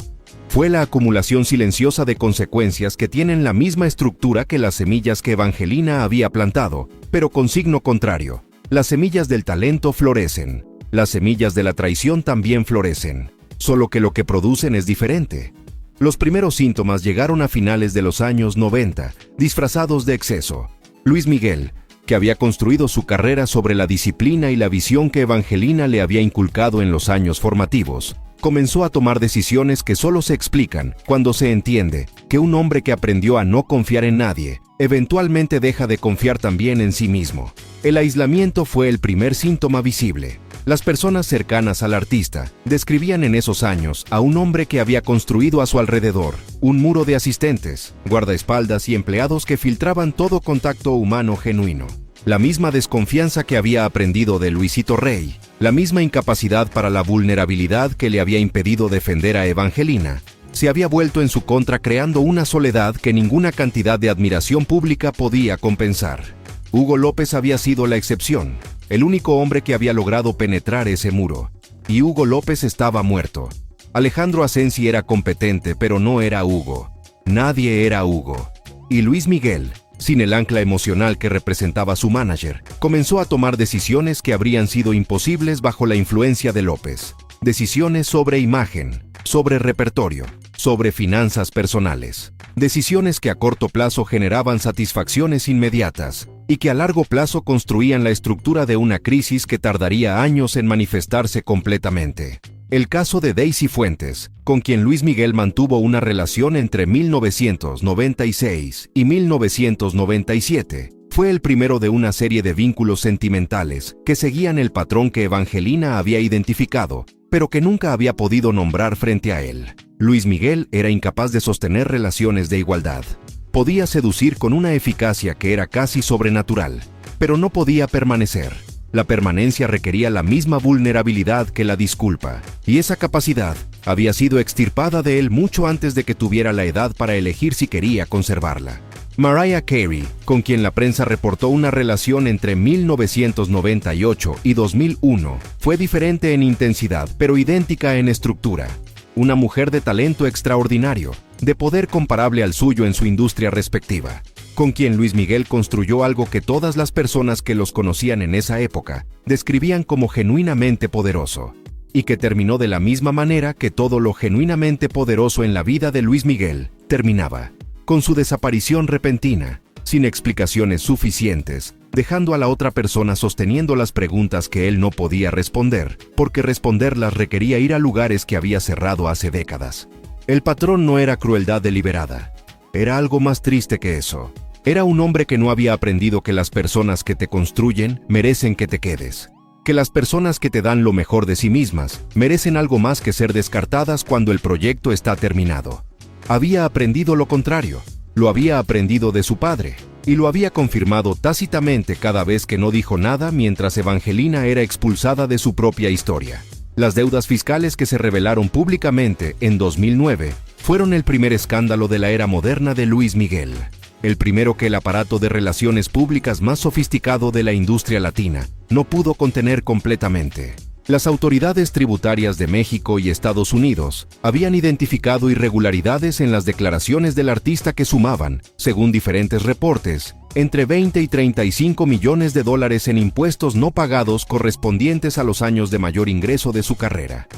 Fue la acumulación silenciosa de consecuencias que tienen la misma estructura que las semillas que Evangelina había plantado, pero con signo contrario. Las semillas del talento florecen. Las semillas de la traición también florecen. Solo que lo que producen es diferente. Los primeros síntomas llegaron a finales de los años 90, disfrazados de exceso. Luis Miguel, que había construido su carrera sobre la disciplina y la visión que Evangelina le había inculcado en los años formativos, comenzó a tomar decisiones que solo se explican cuando se entiende que un hombre que aprendió a no confiar en nadie, eventualmente deja de confiar también en sí mismo. El aislamiento fue el primer síntoma visible. Las personas cercanas al artista describían en esos años a un hombre que había construido a su alrededor un muro de asistentes, guardaespaldas y empleados que filtraban todo contacto humano genuino. La misma desconfianza que había aprendido de Luisito Rey, la misma incapacidad para la vulnerabilidad que le había impedido defender a Evangelina, se había vuelto en su contra creando una soledad que ninguna cantidad de admiración pública podía compensar. Hugo López había sido la excepción, el único hombre que había logrado penetrar ese muro. Y Hugo López estaba muerto. Alejandro Asensi era competente, pero no era Hugo. Nadie era Hugo. Y Luis Miguel, sin el ancla emocional que representaba su manager, comenzó a tomar decisiones que habrían sido imposibles bajo la influencia de López. Decisiones sobre imagen, sobre repertorio, sobre finanzas personales. Decisiones que a corto plazo generaban satisfacciones inmediatas y que a largo plazo construían la estructura de una crisis que tardaría años en manifestarse completamente. El caso de Daisy Fuentes, con quien Luis Miguel mantuvo una relación entre 1996 y 1997, fue el primero de una serie de vínculos sentimentales que seguían el patrón que Evangelina había identificado, pero que nunca había podido nombrar frente a él. Luis Miguel era incapaz de sostener relaciones de igualdad. Podía seducir con una eficacia que era casi sobrenatural, pero no podía permanecer. La permanencia requería la misma vulnerabilidad que la disculpa, y esa capacidad había sido extirpada de él mucho antes de que tuviera la edad para elegir si quería conservarla. Mariah Carey, con quien la prensa reportó una relación entre 1998 y 2001, fue diferente en intensidad, pero idéntica en estructura. Una mujer de talento extraordinario, de poder comparable al suyo en su industria respectiva, con quien Luis Miguel construyó algo que todas las personas que los conocían en esa época describían como genuinamente poderoso, y que terminó de la misma manera que todo lo genuinamente poderoso en la vida de Luis Miguel terminaba, con su desaparición repentina, sin explicaciones suficientes, dejando a la otra persona sosteniendo las preguntas que él no podía responder, porque responderlas requería ir a lugares que había cerrado hace décadas. El patrón no era crueldad deliberada, era algo más triste que eso. Era un hombre que no había aprendido que las personas que te construyen merecen que te quedes, que las personas que te dan lo mejor de sí mismas merecen algo más que ser descartadas cuando el proyecto está terminado. Había aprendido lo contrario, lo había aprendido de su padre, y lo había confirmado tácitamente cada vez que no dijo nada mientras Evangelina era expulsada de su propia historia. Las deudas fiscales que se revelaron públicamente en 2009 fueron el primer escándalo de la era moderna de Luis Miguel, el primero que el aparato de relaciones públicas más sofisticado de la industria latina no pudo contener completamente. Las autoridades tributarias de México y Estados Unidos habían identificado irregularidades en las declaraciones del artista que sumaban, según diferentes reportes, entre 20 y 35 millones de dólares en impuestos no pagados correspondientes a los años de mayor ingreso de su carrera.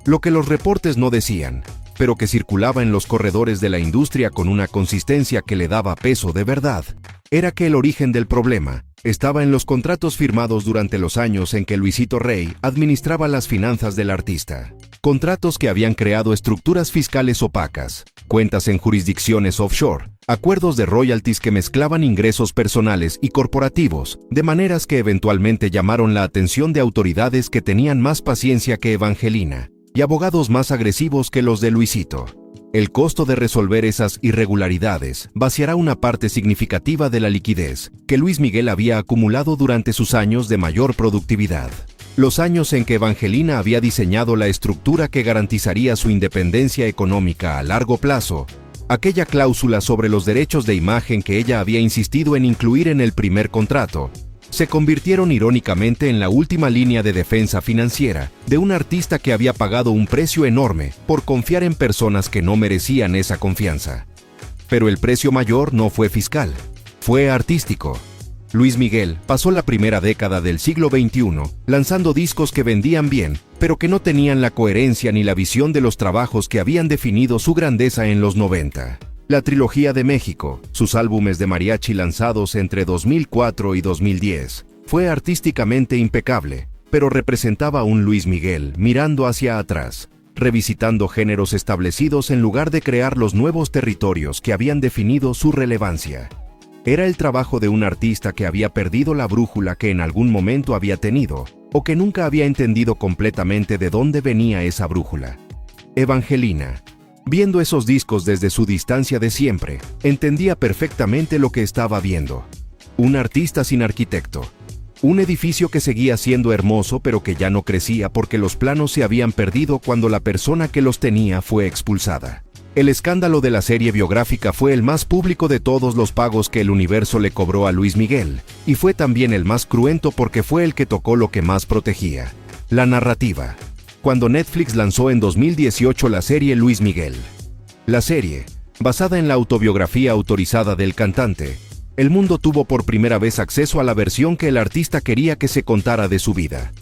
Lo que los reportes no decían, pero que circulaba en los corredores de la industria con una consistencia que le daba peso de verdad, era que el origen del problema estaba en los contratos firmados durante los años en que Luisito Rey administraba las finanzas del artista. contratos que habían creado estructuras fiscales opacas, cuentas en jurisdicciones offshore, acuerdos de royalties que mezclaban ingresos personales y corporativos, de maneras que eventualmente llamaron la atención de autoridades que tenían más paciencia que Evangelina, y abogados más agresivos que los de Luisito. El costo de resolver esas irregularidades vaciará una parte significativa de la liquidez que Luis Miguel había acumulado durante sus años de mayor productividad. Los años en que Evangelina había diseñado la estructura que garantizaría su independencia económica a largo plazo, aquella cláusula sobre los derechos de imagen que ella había insistido en incluir en el primer contrato, se convirtieron irónicamente en la última línea de defensa financiera de un artista que había pagado un precio enorme por confiar en personas que no merecían esa confianza. Pero el precio mayor no fue fiscal, fue artístico. Luis Miguel pasó la primera década del siglo XXI lanzando discos que vendían bien, pero que no tenían la coherencia ni la visión de los trabajos que habían definido su grandeza en los 90. La trilogía de México, sus álbumes de mariachi lanzados entre 2004 y 2010, fue artísticamente impecable, pero representaba a un Luis Miguel mirando hacia atrás, revisitando géneros establecidos en lugar de crear los nuevos territorios que habían definido su relevancia. Era el trabajo de un artista que había perdido la brújula que en algún momento había tenido, o que nunca había entendido completamente de dónde venía esa brújula. Evangelina, viendo esos discos desde su distancia de siempre, entendía perfectamente lo que estaba viendo. Un artista sin arquitecto. Un edificio que seguía siendo hermoso pero que ya no crecía porque los planos se habían perdido cuando la persona que los tenía fue expulsada. El escándalo de la serie biográfica fue el más público de todos los pagos que el universo le cobró a Luis Miguel, y fue también el más cruento porque fue el que tocó lo que más protegía: la narrativa. Cuando Netflix lanzó en 2018 la serie Luis Miguel. La serie, basada en la autobiografía autorizada del cantante, el mundo tuvo por primera vez acceso a la versión que el artista quería que se contara de su vida.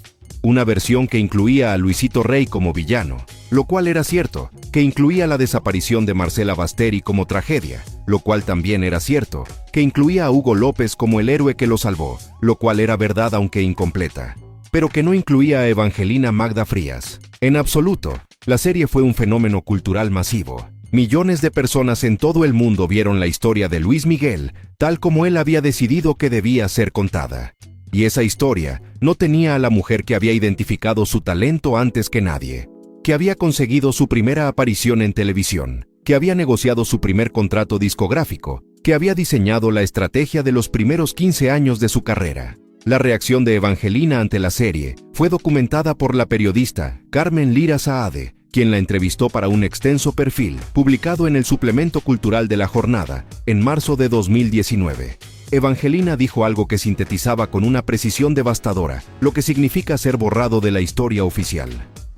Una versión que incluía a Luisito Rey como villano, lo cual era cierto, que incluía la desaparición de Marcela Basteri como tragedia, lo cual también era cierto, que incluía a Hugo López como el héroe que lo salvó, lo cual era verdad aunque incompleta, pero que no incluía a Evangelina Magda Frías. En absoluto, la serie fue un fenómeno cultural masivo. Millones de personas en todo el mundo vieron la historia de Luis Miguel, tal como él había decidido que debía ser contada. Y esa historia no tenía a la mujer que había identificado su talento antes que nadie, que había conseguido su primera aparición en televisión, que había negociado su primer contrato discográfico, que había diseñado la estrategia de los primeros 15 años de su carrera. La reacción de Evangelina ante la serie fue documentada por la periodista Carmen Lira Saade, quien la entrevistó para un extenso perfil publicado en el suplemento cultural de La Jornada en marzo de 2019. Evangelina dijo algo que sintetizaba con una precisión devastadora lo que significa ser borrado de la historia oficial.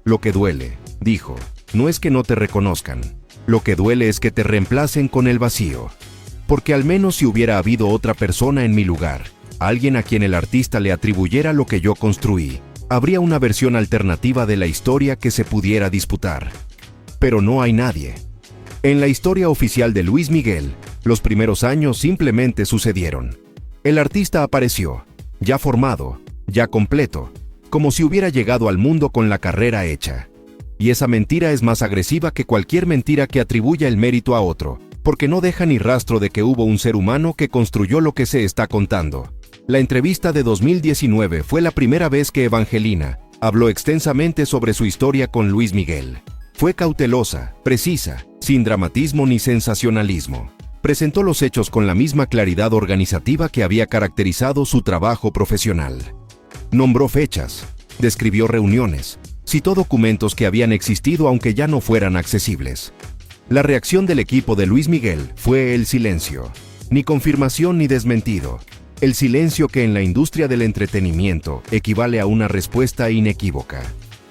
Lo que duele, dijo, no es que no te reconozcan. Lo que duele es que te reemplacen con el vacío. Porque al menos si hubiera habido otra persona en mi lugar, alguien a quien el artista le atribuyera lo que yo construí, habría una versión alternativa de la historia que se pudiera disputar. Pero no hay nadie. En la historia oficial de Luis Miguel, los primeros años simplemente sucedieron. El artista apareció, ya formado, ya completo, como si hubiera llegado al mundo con la carrera hecha. Y esa mentira es más agresiva que cualquier mentira que atribuya el mérito a otro, porque no deja ni rastro de que hubo un ser humano que construyó lo que se está contando. La entrevista de 2019 fue la primera vez que Evangelina habló extensamente sobre su historia con Luis Miguel. Fue cautelosa, precisa, sin dramatismo ni sensacionalismo. Presentó los hechos con la misma claridad organizativa que había caracterizado su trabajo profesional. Nombró fechas, describió reuniones, citó documentos que habían existido aunque ya no fueran accesibles. La reacción del equipo de Luis Miguel fue el silencio. Ni confirmación ni desmentido. El silencio que en la industria del entretenimiento equivale a una respuesta inequívoca.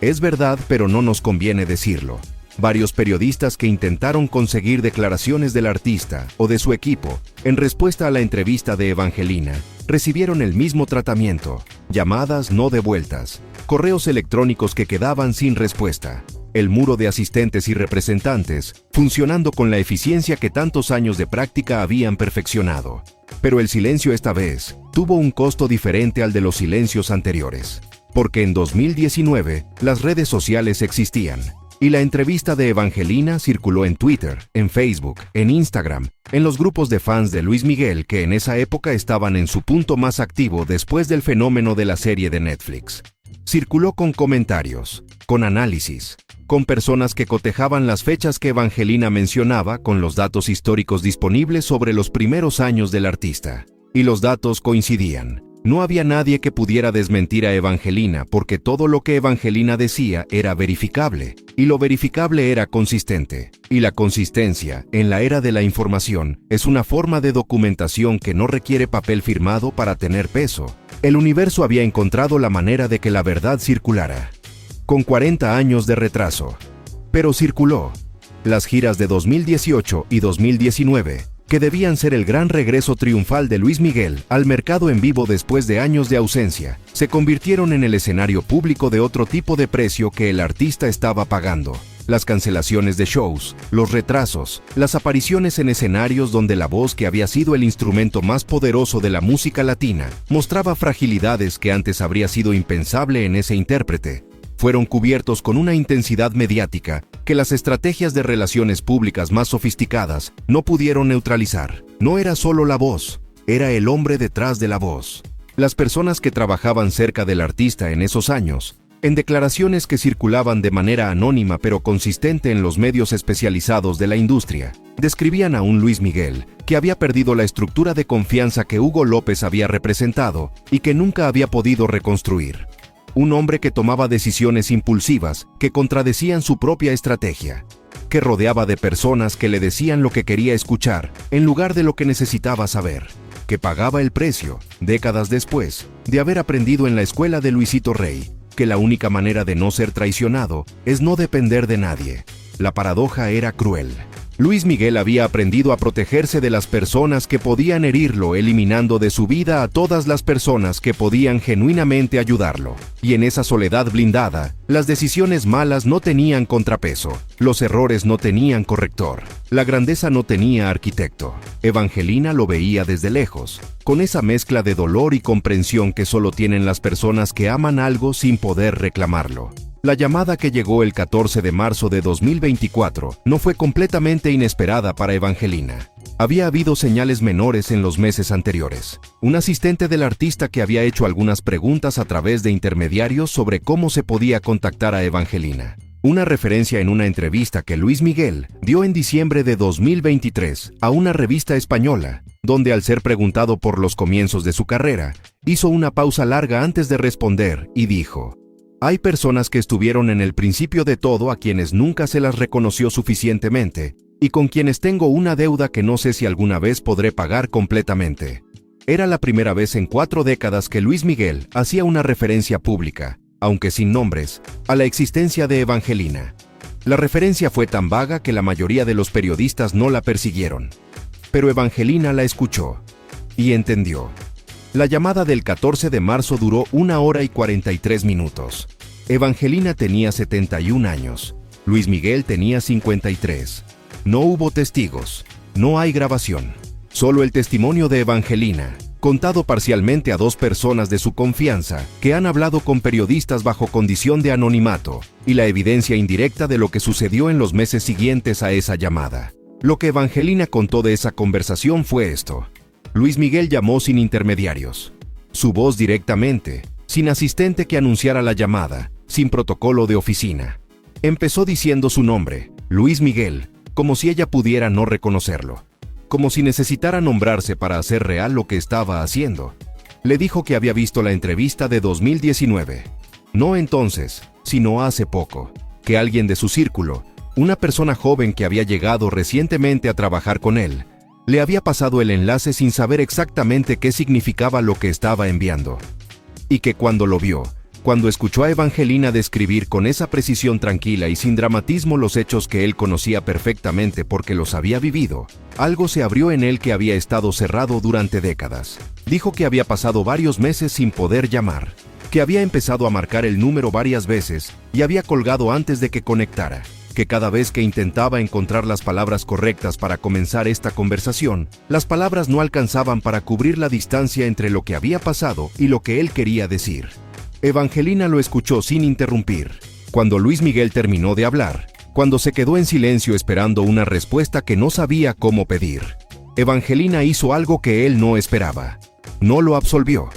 Es verdad, pero no nos conviene decirlo. Varios periodistas que intentaron conseguir declaraciones del artista o de su equipo en respuesta a la entrevista de Evangelina recibieron el mismo tratamiento: llamadas no devueltas, correos electrónicos que quedaban sin respuesta, el muro de asistentes y representantes funcionando con la eficiencia que tantos años de práctica habían perfeccionado. Pero el silencio esta vez tuvo un costo diferente al de los silencios anteriores, porque en 2019 las redes sociales existían. Y la entrevista de Evangelina circuló en Twitter, en Facebook, en Instagram, en los grupos de fans de Luis Miguel que en esa época estaban en su punto más activo después del fenómeno de la serie de Netflix. Circuló con comentarios, con análisis, con personas que cotejaban las fechas que Evangelina mencionaba con los datos históricos disponibles sobre los primeros años del artista. Y los datos coincidían. No había nadie que pudiera desmentir a Evangelina porque todo lo que Evangelina decía era verificable, y lo verificable era consistente. Y la consistencia, en la era de la información, es una forma de documentación que no requiere papel firmado para tener peso. El universo había encontrado la manera de que la verdad circulara. Con 40 años de retraso. Pero circuló. Las giras de 2018 y 2019, que debían ser el gran regreso triunfal de Luis Miguel al mercado en vivo después de años de ausencia, se convirtieron en el escenario público de otro tipo de precio que el artista estaba pagando. Las cancelaciones de shows, los retrasos, las apariciones en escenarios donde la voz que había sido el instrumento más poderoso de la música latina mostraba fragilidades que antes habría sido impensable en ese intérprete, fueron cubiertos con una intensidad mediática que las estrategias de relaciones públicas más sofisticadas no pudieron neutralizar. No era solo la voz, era el hombre detrás de la voz. Las personas que trabajaban cerca del artista en esos años, en declaraciones que circulaban de manera anónima pero consistente en los medios especializados de la industria, describían a un Luis Miguel que había perdido la estructura de confianza que Hugo López había representado y que nunca había podido reconstruir. Un hombre que tomaba decisiones impulsivas que contradecían su propia estrategia, que rodeaba de personas que le decían lo que quería escuchar en lugar de lo que necesitaba saber, que pagaba el precio, décadas después, de haber aprendido en la escuela de Luisito Rey, que la única manera de no ser traicionado es no depender de nadie. La paradoja era cruel. Luis Miguel había aprendido a protegerse de las personas que podían herirlo, eliminando de su vida a todas las personas que podían genuinamente ayudarlo. Y en esa soledad blindada, las decisiones malas no tenían contrapeso, los errores no tenían corrector, la grandeza no tenía arquitecto. Evangelina lo veía desde lejos, con esa mezcla de dolor y comprensión que solo tienen las personas que aman algo sin poder reclamarlo. La llamada que llegó el 14 de marzo de 2024 no fue completamente inesperada para Evangelina. Había habido señales menores en los meses anteriores. Un asistente del artista que había hecho algunas preguntas a través de intermediarios sobre cómo se podía contactar a Evangelina. Una referencia en una entrevista que Luis Miguel dio en diciembre de 2023 a una revista española, donde al ser preguntado por los comienzos de su carrera, hizo una pausa larga antes de responder y dijo: hay personas que estuvieron en el principio de todo a quienes nunca se las reconoció suficientemente y con quienes tengo una deuda que no sé si alguna vez podré pagar completamente. Era la primera vez en 4 décadas que Luis Miguel hacía una referencia pública, aunque sin nombres, a la existencia de Evangelina. La referencia fue tan vaga que la mayoría de los periodistas no la persiguieron. Pero Evangelina la escuchó y entendió. La llamada del 14 de marzo duró 1 hora y 43 minutos. Evangelina tenía 71 años. Luis Miguel tenía 53. No hubo testigos. No hay grabación. Solo el testimonio de Evangelina, contado parcialmente a 2 personas de su confianza que han hablado con periodistas bajo condición de anonimato, y la evidencia indirecta de lo que sucedió en los meses siguientes a esa llamada. Lo que Evangelina contó de esa conversación fue esto. Luis Miguel llamó sin intermediarios. Su voz directamente, sin asistente que anunciara la llamada, sin protocolo de oficina. Empezó diciendo su nombre, Luis Miguel, como si ella pudiera no reconocerlo. Como si necesitara nombrarse para hacer real lo que estaba haciendo. Le dijo que había visto la entrevista de 2019. No entonces, sino hace poco. Que alguien de su círculo, una persona joven que había llegado recientemente a trabajar con él, le había pasado el enlace sin saber exactamente qué significaba lo que estaba enviando. Y que cuando lo vio, cuando escuchó a Evangelina describir con esa precisión tranquila y sin dramatismo los hechos que él conocía perfectamente porque los había vivido, algo se abrió en él que había estado cerrado durante décadas. Dijo que había pasado varios meses sin poder llamar, que había empezado a marcar el número varias veces y había colgado antes de que conectara. Que cada vez que intentaba encontrar las palabras correctas para comenzar esta conversación, las palabras no alcanzaban para cubrir la distancia entre lo que había pasado y lo que él quería decir. Evangelina lo escuchó sin interrumpir. Cuando Luis Miguel terminó de hablar, cuando se quedó en silencio esperando una respuesta que no sabía cómo pedir, Evangelina hizo algo que él no esperaba. No lo absolvió.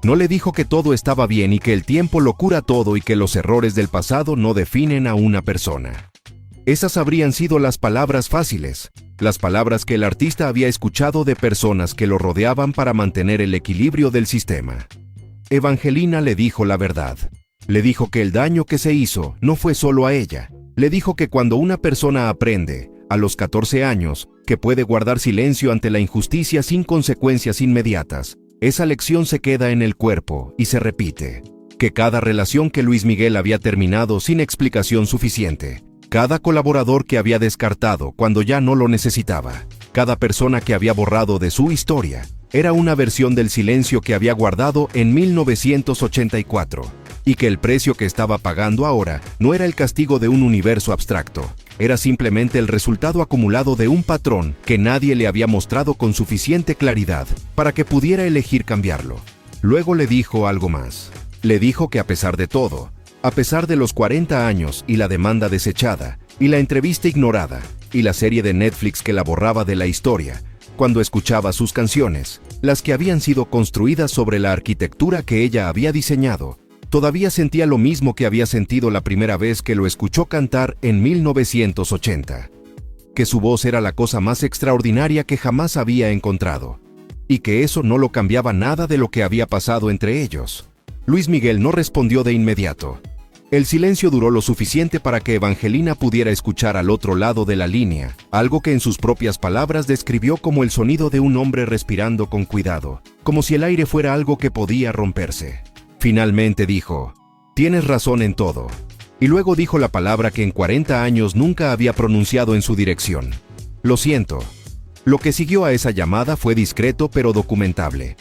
No le dijo que todo estaba bien y que el tiempo lo cura todo y que los errores del pasado no definen a una persona. Esas habrían sido las palabras fáciles, las palabras que el artista había escuchado de personas que lo rodeaban para mantener el equilibrio del sistema. Evangelina le dijo la verdad. Le dijo que el daño que se hizo no fue solo a ella. Le dijo que cuando una persona aprende, a los 14 años, que puede guardar silencio ante la injusticia sin consecuencias inmediatas, esa lección se queda en el cuerpo y se repite. Que cada relación que Luis Miguel había terminado sin explicación suficiente, cada colaborador que había descartado cuando ya no lo necesitaba, cada persona que había borrado de su historia, era una versión del silencio que había guardado en 1984, y que el precio que estaba pagando ahora no era el castigo de un universo abstracto, era simplemente el resultado acumulado de un patrón que nadie le había mostrado con suficiente claridad para que pudiera elegir cambiarlo. Luego le dijo algo más. Le dijo que a pesar de todo, a pesar de los 40 años y la demanda desechada, y la entrevista ignorada, y la serie de Netflix que la borraba de la historia, cuando escuchaba sus canciones, las que habían sido construidas sobre la arquitectura que ella había diseñado, todavía sentía lo mismo que había sentido la primera vez que lo escuchó cantar en 1980. Que su voz era la cosa más extraordinaria que jamás había encontrado, y que eso no lo cambiaba nada de lo que había pasado entre ellos. Luis Miguel no respondió de inmediato. El silencio duró lo suficiente para que Evangelina pudiera escuchar al otro lado de la línea, algo que en sus propias palabras describió como el sonido de un hombre respirando con cuidado, como si el aire fuera algo que podía romperse. Finalmente dijo, «Tienes razón en todo». Y luego dijo la palabra que en 40 años nunca había pronunciado en su dirección. «Lo siento». Lo que siguió a esa llamada fue discreto pero documentable.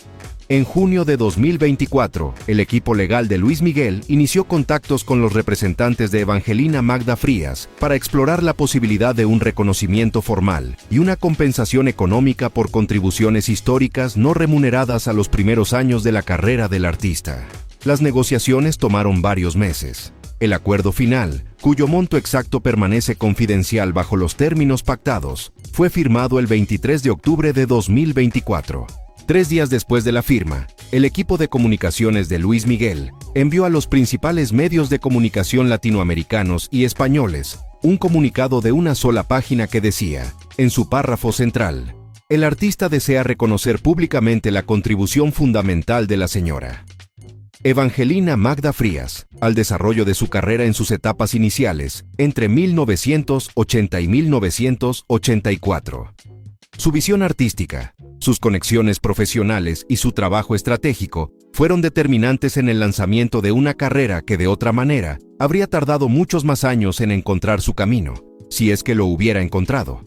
En junio de 2024, el equipo legal de Luis Miguel inició contactos con los representantes de Evangelina Magda Frías para explorar la posibilidad de un reconocimiento formal y una compensación económica por contribuciones históricas no remuneradas a los primeros años de la carrera del artista. Las negociaciones tomaron varios meses. El acuerdo final, cuyo monto exacto permanece confidencial bajo los términos pactados, fue firmado el 23 de octubre de 2024. 3 días después de la firma, el equipo de comunicaciones de Luis Miguel envió a los principales medios de comunicación latinoamericanos y españoles un comunicado de una sola página que decía, en su párrafo central, el artista desea reconocer públicamente la contribución fundamental de la señora Evangelina Magda Frías al desarrollo de su carrera en sus etapas iniciales, entre 1980 y 1984. Su visión artística, sus conexiones profesionales y su trabajo estratégico fueron determinantes en el lanzamiento de una carrera que de otra manera habría tardado muchos más años en encontrar su camino, si es que lo hubiera encontrado.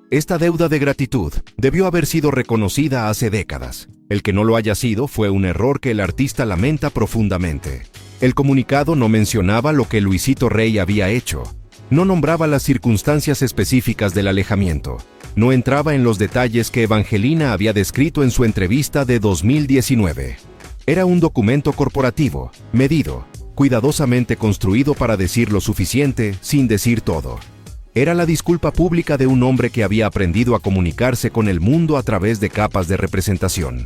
Esta deuda de gratitud debió haber sido reconocida hace décadas. El que no lo haya sido fue un error que el artista lamenta profundamente. El comunicado no mencionaba lo que Luisito Rey había hecho. No nombraba las circunstancias específicas del alejamiento. No entraba en los detalles que Evangelina había descrito en su entrevista de 2019. Era un documento corporativo, medido, cuidadosamente construido para decir lo suficiente sin decir todo. Era la disculpa pública de un hombre que había aprendido a comunicarse con el mundo a través de capas de representación.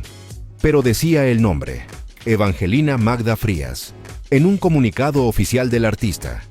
Pero decía el nombre, Evangelina Magda Frías, en un comunicado oficial del artista.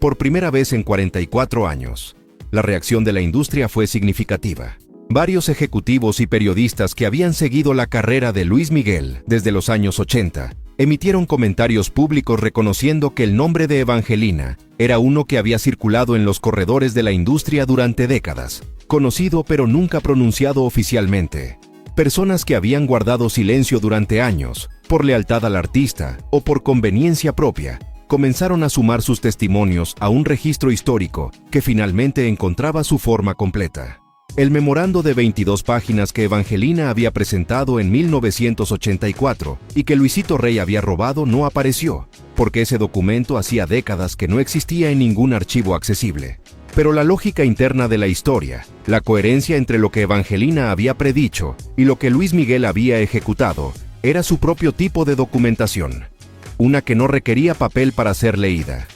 Por primera vez en 44 años, la reacción de la industria fue significativa. Varios ejecutivos y periodistas que habían seguido la carrera de Luis Miguel desde los años 80 emitieron comentarios públicos reconociendo que el nombre de Evangelina era uno que había circulado en los corredores de la industria durante décadas, conocido pero nunca pronunciado oficialmente. Personas que habían guardado silencio durante años, por lealtad al artista o por conveniencia propia, comenzaron a sumar sus testimonios a un registro histórico que finalmente encontraba su forma completa. El memorando de 22 páginas que Evangelina había presentado en 1984 y que Luisito Rey había robado no apareció, porque ese documento hacía décadas que no existía en ningún archivo accesible. Pero la lógica interna de la historia, la coherencia entre lo que Evangelina había predicho y lo que Luis Miguel había ejecutado, era su propio tipo de documentación. Una que no requería papel para ser leída.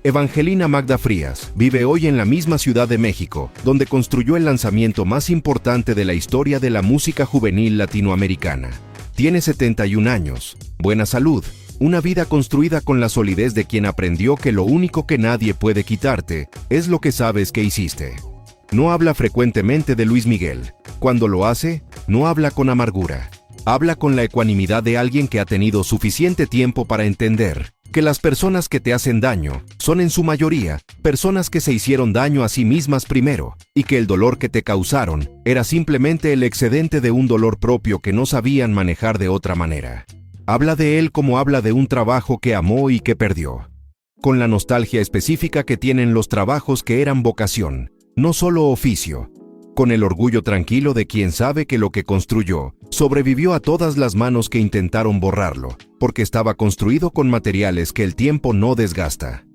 Evangelina Magda Frías vive hoy en la misma Ciudad de México, donde construyó el lanzamiento más importante de la historia de la música juvenil latinoamericana. Tiene 71 años, buena salud, una vida construida con la solidez de quien aprendió que lo único que nadie puede quitarte es lo que sabes que hiciste. No habla frecuentemente de Luis Miguel. Cuando lo hace, no habla con amargura. Habla con la ecuanimidad de alguien que ha tenido suficiente tiempo para entender que las personas que te hacen daño son en su mayoría personas que se hicieron daño a sí mismas primero, y que el dolor que te causaron era simplemente el excedente de un dolor propio que no sabían manejar de otra manera. Habla de él como habla de un trabajo que amó y que perdió, con la nostalgia específica que tienen los trabajos que eran vocación, no solo oficio, con el orgullo tranquilo de quien sabe que lo que construyó sobrevivió a todas las manos que intentaron borrarlo, porque estaba construido con materiales que el tiempo no desgasta.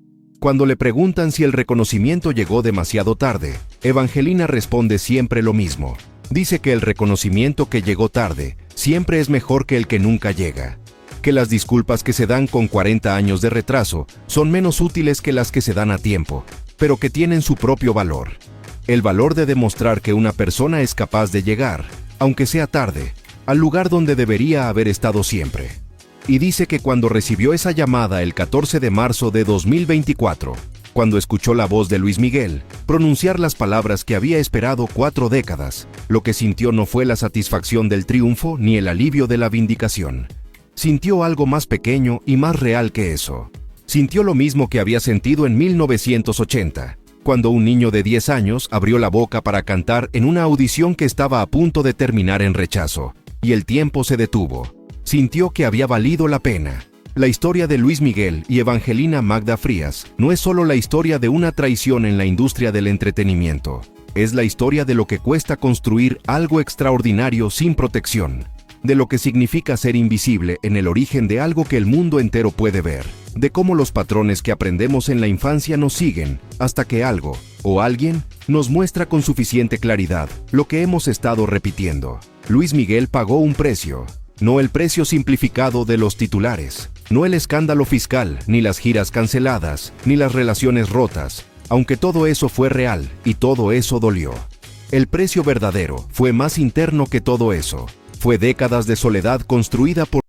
Cuando le preguntan si el reconocimiento llegó demasiado tarde, Evangelina responde siempre lo mismo. Dice que el reconocimiento que llegó tarde siempre es mejor que el que nunca llega, que las disculpas que se dan con 40 años de retraso son menos útiles que las que se dan a tiempo, pero que tienen su propio valor. El valor de demostrar que una persona es capaz de llegar, aunque sea tarde, al lugar donde debería haber estado siempre. Y dice que cuando recibió esa llamada el 14 de marzo de 2024, cuando escuchó la voz de Luis Miguel pronunciar las palabras que había esperado 4 décadas, lo que sintió no fue la satisfacción del triunfo ni el alivio de la vindicación. Sintió algo más pequeño y más real que eso. Sintió lo mismo que había sentido en 1980, cuando un niño de 10 años abrió la boca para cantar en una audición que estaba a punto de terminar en rechazo, y el tiempo se detuvo. Sintió que había valido la pena. La historia de Luis Miguel y Evangelina Magda Frías no es solo la historia de una traición en la industria del entretenimiento. Es la historia de lo que cuesta construir algo extraordinario sin protección, de lo que significa ser invisible en el origen de algo que el mundo entero puede ver, de cómo los patrones que aprendemos en la infancia nos siguen, hasta que algo, o alguien, nos muestra con suficiente claridad lo que hemos estado repitiendo. Luis Miguel pagó un precio, no el precio simplificado de los titulares, no el escándalo fiscal, ni las giras canceladas, ni las relaciones rotas, aunque todo eso fue real y todo eso dolió. El precio verdadero fue más interno que todo eso. Fue décadas de soledad construida por